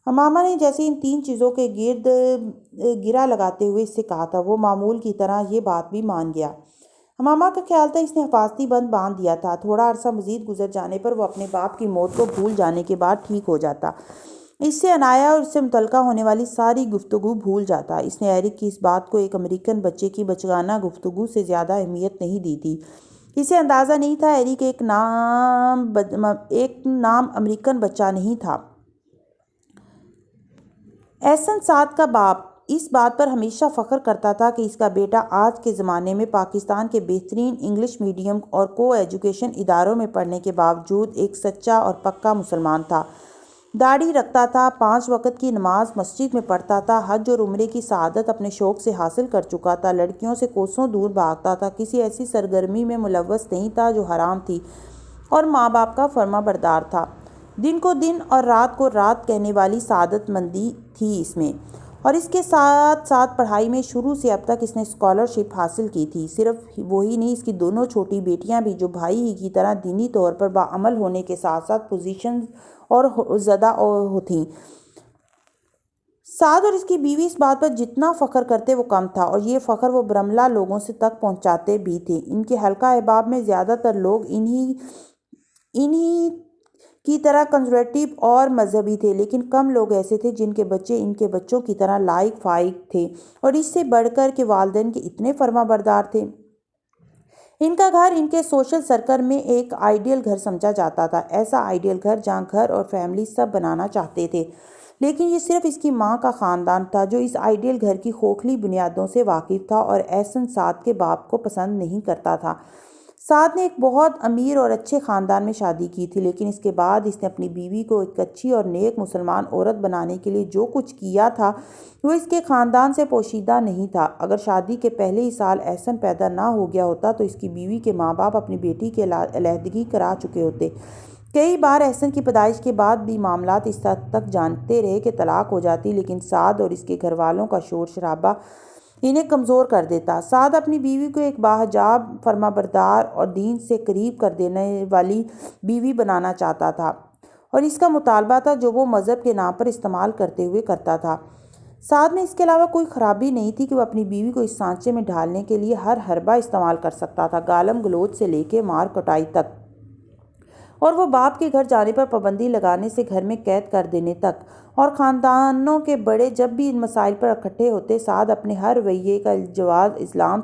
A: ماما نے جیسے ان 3 چیزوں کے گرد گرا لگاتے ہوئے اس سے کہا تھا۔ وہ معمول کی طرح یہ بات بھی مان گیا۔ ماما کا خیال تھا اس نے حفاظتی بند باندھ دیا تھا۔ تھوڑا عرصہ مزید گزر جانے پر وہ اپنے باپ کی موت کو بھول جانے کے بعد ٹھیک ہو جاتا۔ اس سے انایا اور اس سے متعلقہ ہونے والی ساری گفتگو بھول جاتا۔ اس نے ایرک کی اس بات کو ایک امریکن بچے کی بچگانہ گفتگو سے زیادہ اہمیت نہیں دی تھی۔ اسے اندازہ نہیں تھا ایرک ایک نام امریکن بچہ نہیں تھا۔ احسن سعد کا باپ اس بات پر ہمیشہ فخر کرتا تھا کہ اس کا بیٹا آج کے زمانے میں پاکستان کے بہترین انگلش میڈیم اور کو ایجوکیشن اداروں میں پڑھنے کے باوجود ایک سچا اور پکا مسلمان تھا۔ داڑھی رکھتا تھا، 5 وقت کی نماز مسجد میں پڑھتا تھا، حج اور عمرے کی سعادت اپنے شوق سے حاصل کر چکا تھا، لڑکیوں سے کوسوں دور بھاگتا تھا، کسی ایسی سرگرمی میں ملوث نہیں تھا جو حرام تھی، اور ماں باپ کا فرما بردار تھا۔ دن کو دن اور رات کو رات کہنے والی سعادت مندی تھی اس میں، اور اس کے ساتھ ساتھ پڑھائی میں شروع سے اب تک اس نے اسکالرشپ حاصل کی تھی۔ صرف وہی نہیں، اس کی دونوں چھوٹی بیٹیاں بھی، جو بھائی ہی کی طرح دینی طور پر باعمل ہونے کے ساتھ ساتھ پوزیشن اور زدہ تھیں۔ سعد اور اس کی بیوی اس بات پر جتنا فخر کرتے وہ کم تھا، اور یہ فخر وہ برملہ لوگوں سے تک پہنچاتے بھی تھے۔ ان کے حلقہ احباب میں زیادہ تر لوگ انہی کی طرح کنزرویٹو اور مذہبی تھے، لیکن کم لوگ ایسے تھے جن کے بچے ان کے بچوں کی طرح لائق فائق تھے، اور اس سے بڑھ کر کہ والدین کے اتنے فرما بردار تھے۔ ان کا گھر ان کے سوشل سرکل میں ایک آئیڈیل گھر سمجھا جاتا تھا، ایسا آئیڈیل گھر جہاں گھر اور فیملی سب بنانا چاہتے تھے، لیکن یہ صرف اس کی ماں کا خاندان تھا جو اس آئیڈیل گھر کی کھوکھلی بنیادوں سے واقف تھا، اور احسن سعد کے باپ کو پسند نہیں کرتا تھا۔ سعد نے ایک بہت امیر اور اچھے خاندان میں شادی کی تھی، لیکن اس کے بعد اس نے اپنی بیوی کو ایک اچھی اور نیک مسلمان عورت بنانے کے لیے جو کچھ کیا تھا وہ اس کے خاندان سے پوشیدہ نہیں تھا۔ اگر شادی کے پہلے ہی سال احسن پیدا نہ ہو گیا ہوتا تو اس کی بیوی کے ماں باپ اپنی بیٹی کی علیحدگی کرا چکے ہوتے۔ کئی بار احسن کی پیدائش کے بعد بھی معاملات اس حد تک جانتے رہے کہ طلاق ہو جاتی، لیکن سعد اور اس کے گھر والوں کا شور شرابہ انہیں کمزور کر دیتا۔ سعد اپنی بیوی کو ایک باحجاب، فرما بردار اور دین سے قریب کر دینے والی بیوی بنانا چاہتا تھا، اور اس کا مطالبہ تھا جو وہ مذہب کے نام پر استعمال کرتے ہوئے کرتا تھا۔ سعد میں اس کے علاوہ کوئی خرابی نہیں تھی کہ وہ اپنی بیوی کو اس سانچے میں ڈھالنے کے لیے ہر حربہ استعمال کر سکتا تھا، گالم گلوچ سے لے کے مار کٹائی تک، اور وہ باپ کے گھر جانے پر پابندی لگانے سے گھر میں قید کر دینے تک۔ اور خاندانوں کے بڑے جب بھی ان مسائل پر اکٹھے ہوتے، سعد اپنے ہر رویے کا جواز اسلام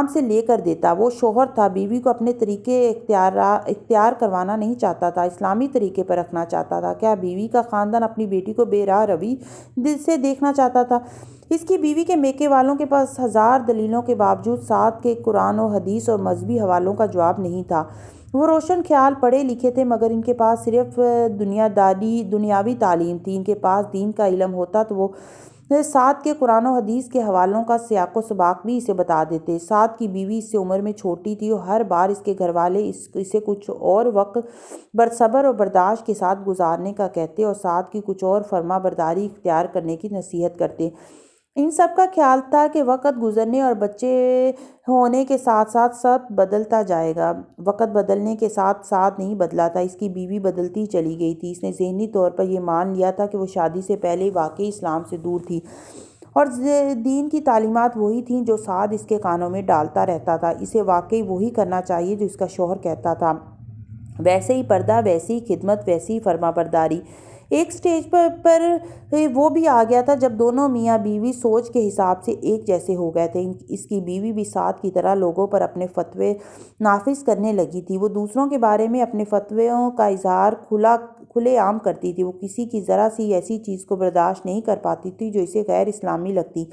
A: سے لے کر دیتا۔ وہ شوہر تھا، بیوی کو اپنے طریقے اختیار کروانا نہیں چاہتا تھا، اسلامی طریقے پر رکھنا چاہتا تھا۔ کیا بیوی کا خاندان اپنی بیٹی کو بے راہ روی سے دیکھنا چاہتا تھا؟ اس کی بیوی کے میکے والوں کے پاس 1000 دلیلوں کے باوجود سعد کے قرآن و حدیث اور مذہبی حوالوں کا جواب نہیں تھا۔ وہ روشن خیال پڑھے لکھے تھے، مگر ان کے پاس صرف دنیاوی تعلیم تھی۔ ان کے پاس دین کا علم ہوتا تو وہ سعد کے قرآن و حدیث کے حوالوں کا سیاق و سباق بھی اسے بتا دیتے۔ سعد کی بیوی اس سے عمر میں چھوٹی تھی، اور ہر بار اس کے گھر والے اسے کچھ اور وقت صبر اور برداشت کے ساتھ گزارنے کا کہتے، اور سعد کی کچھ اور فرما برداری اختیار کرنے کی نصیحت کرتے۔ ان سب کا خیال تھا کہ وقت گزرنے اور بچے ہونے کے ساتھ ساتھ سب بدلتا جائے گا۔ وقت بدلنے کے ساتھ سعد نہیں بدلا تھا، اس کی بیوی بدلتی چلی گئی تھی۔ اس نے ذہنی طور پر یہ مان لیا تھا کہ وہ شادی سے پہلے واقعی اسلام سے دور تھی، اور دین کی تعلیمات وہی تھیں جو سعد اس کے کانوں میں ڈالتا رہتا تھا۔ اسے واقعی وہی کرنا چاہیے جو اس کا شوہر کہتا تھا، ویسے ہی پردہ، ویسی ہی خدمت، ویسی ہی فرما برداری۔ ایک سٹیج پر وہ بھی آ گیا تھا جب دونوں میاں بیوی سوچ کے حساب سے ایک جیسے ہو گئے تھے۔ اس کی بیوی بھی سعد کی طرح لوگوں پر اپنے فتوے نافذ کرنے لگی تھی۔ وہ دوسروں کے بارے میں اپنے فتووں کا اظہار کھلے عام کرتی تھی۔ وہ کسی کی ذرا سی ایسی چیز کو برداشت نہیں کر پاتی تھی جو اسے غیر اسلامی لگتی۔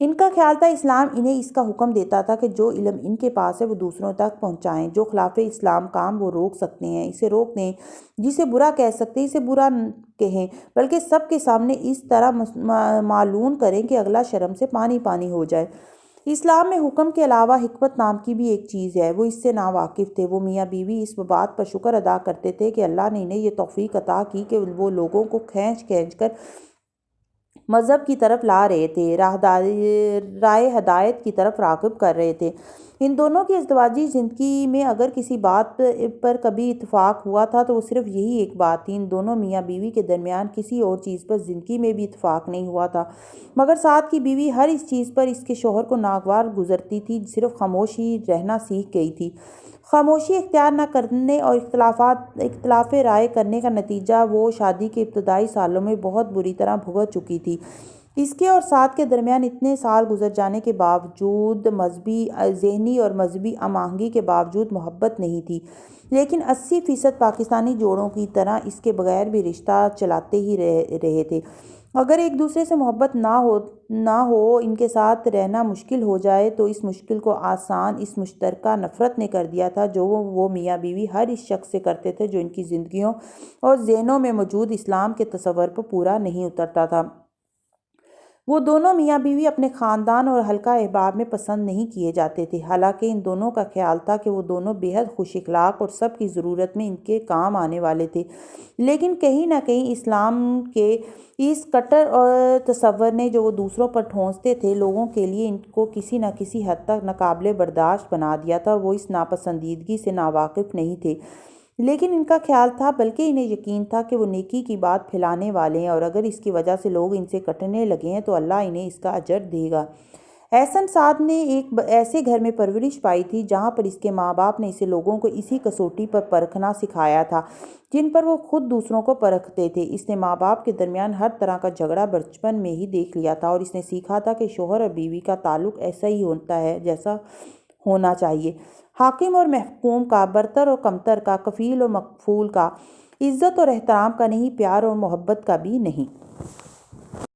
A: ان کا خیال تھا اسلام انہیں اس کا حکم دیتا تھا کہ جو علم ان کے پاس ہے وہ دوسروں تک پہنچائیں، جو خلاف اسلام کام وہ روک سکتے ہیں اسے روک دیں، جسے برا کہہ سکتے ہیں اسے برا کہیں، بلکہ سب کے سامنے اس طرح معلوم کریں کہ اگلا شرم سے پانی پانی ہو جائے۔ اسلام میں حکم کے علاوہ حکمت نام کی بھی ایک چیز ہے، وہ اس سے ناواقف تھے۔ وہ میاں بیوی اس بات پر شکر ادا کرتے تھے کہ اللہ نے انہیں یہ توفیق عطا کی کہ وہ لوگوں کو کھینچ کر مذہب کی طرف لا رہے تھے، راہ ہدایت کی طرف راغب کر رہے تھے۔ ان دونوں کی ازدواجی زندگی میں اگر کسی بات پر کبھی اتفاق ہوا تھا تو وہ صرف یہی ایک بات تھی۔ ان دونوں میاں بیوی کے درمیان کسی اور چیز پر زندگی میں بھی اتفاق نہیں ہوا تھا، مگر سعد کی بیوی ہر اس چیز پر اس کے شوہر کو ناگوار گزرتی تھی، صرف خاموشی رہنا سیکھ گئی تھی۔ خاموشی اختیار نہ کرنے اور اختلاف رائے کرنے کا نتیجہ وہ شادی کے ابتدائی سالوں میں بہت بری طرح بھگت چکی تھی۔ اس کے اور سعد کے درمیان اتنے سال گزر جانے کے باوجود ذہنی اور مذہبی ہم آہنگی کے باوجود محبت نہیں تھی، لیکن 80% پاکستانی جوڑوں کی طرح اس کے بغیر بھی رشتہ چلاتے ہی رہے تھے۔ اگر ایک دوسرے سے محبت نہ ہو ان کے ساتھ رہنا مشکل ہو جائے تو اس مشکل کو آسان اس مشترکہ نفرت نے کر دیا تھا جو وہ میاں بیوی ہر اس شخص سے کرتے تھے جو ان کی زندگیوں اور ذہنوں میں موجود اسلام کے تصور پر پورا نہیں اترتا تھا۔ وہ دونوں میاں بیوی اپنے خاندان اور حلقہ احباب میں پسند نہیں کیے جاتے تھے، حالانکہ ان دونوں کا خیال تھا کہ وہ دونوں بے حد خوش اخلاق اور سب کی ضرورت میں ان کے کام آنے والے تھے، لیکن کہیں نہ کہیں اسلام کے اس کٹر اور تصور نے جو وہ دوسروں پر ٹھونستے تھے لوگوں کے لیے ان کو کسی نہ کسی حد تک ناقابل برداشت بنا دیا تھا، اور وہ اس ناپسندیدگی سے ناواقف نہیں تھے، لیکن ان کا خیال تھا بلکہ انہیں یقین تھا کہ وہ نیکی کی بات پھیلانے والے ہیں، اور اگر اس کی وجہ سے لوگ ان سے کٹنے لگے ہیں تو اللہ انہیں اس کا اجر دے گا۔ احسن سعد نے ایک ایسے گھر میں پرورش پائی تھی جہاں پر اس کے ماں باپ نے اسے لوگوں کو اسی کسوٹی پر پرکھنا سکھایا تھا جن پر وہ خود دوسروں کو پرکھتے تھے۔ اس نے ماں باپ کے درمیان ہر طرح کا جھگڑا بچپن میں ہی دیکھ لیا تھا، اور اس نے سیکھا تھا کہ شوہر اور بیوی کا تعلق ایسا ہی ہوتا ہے جیسا ہونا چاہیے، حاکم اور محکوم کا، برتر اور کمتر کا، کفیل اور مکفول کا، عزت اور احترام کا نہیں، پیار اور محبت کا بھی نہیں۔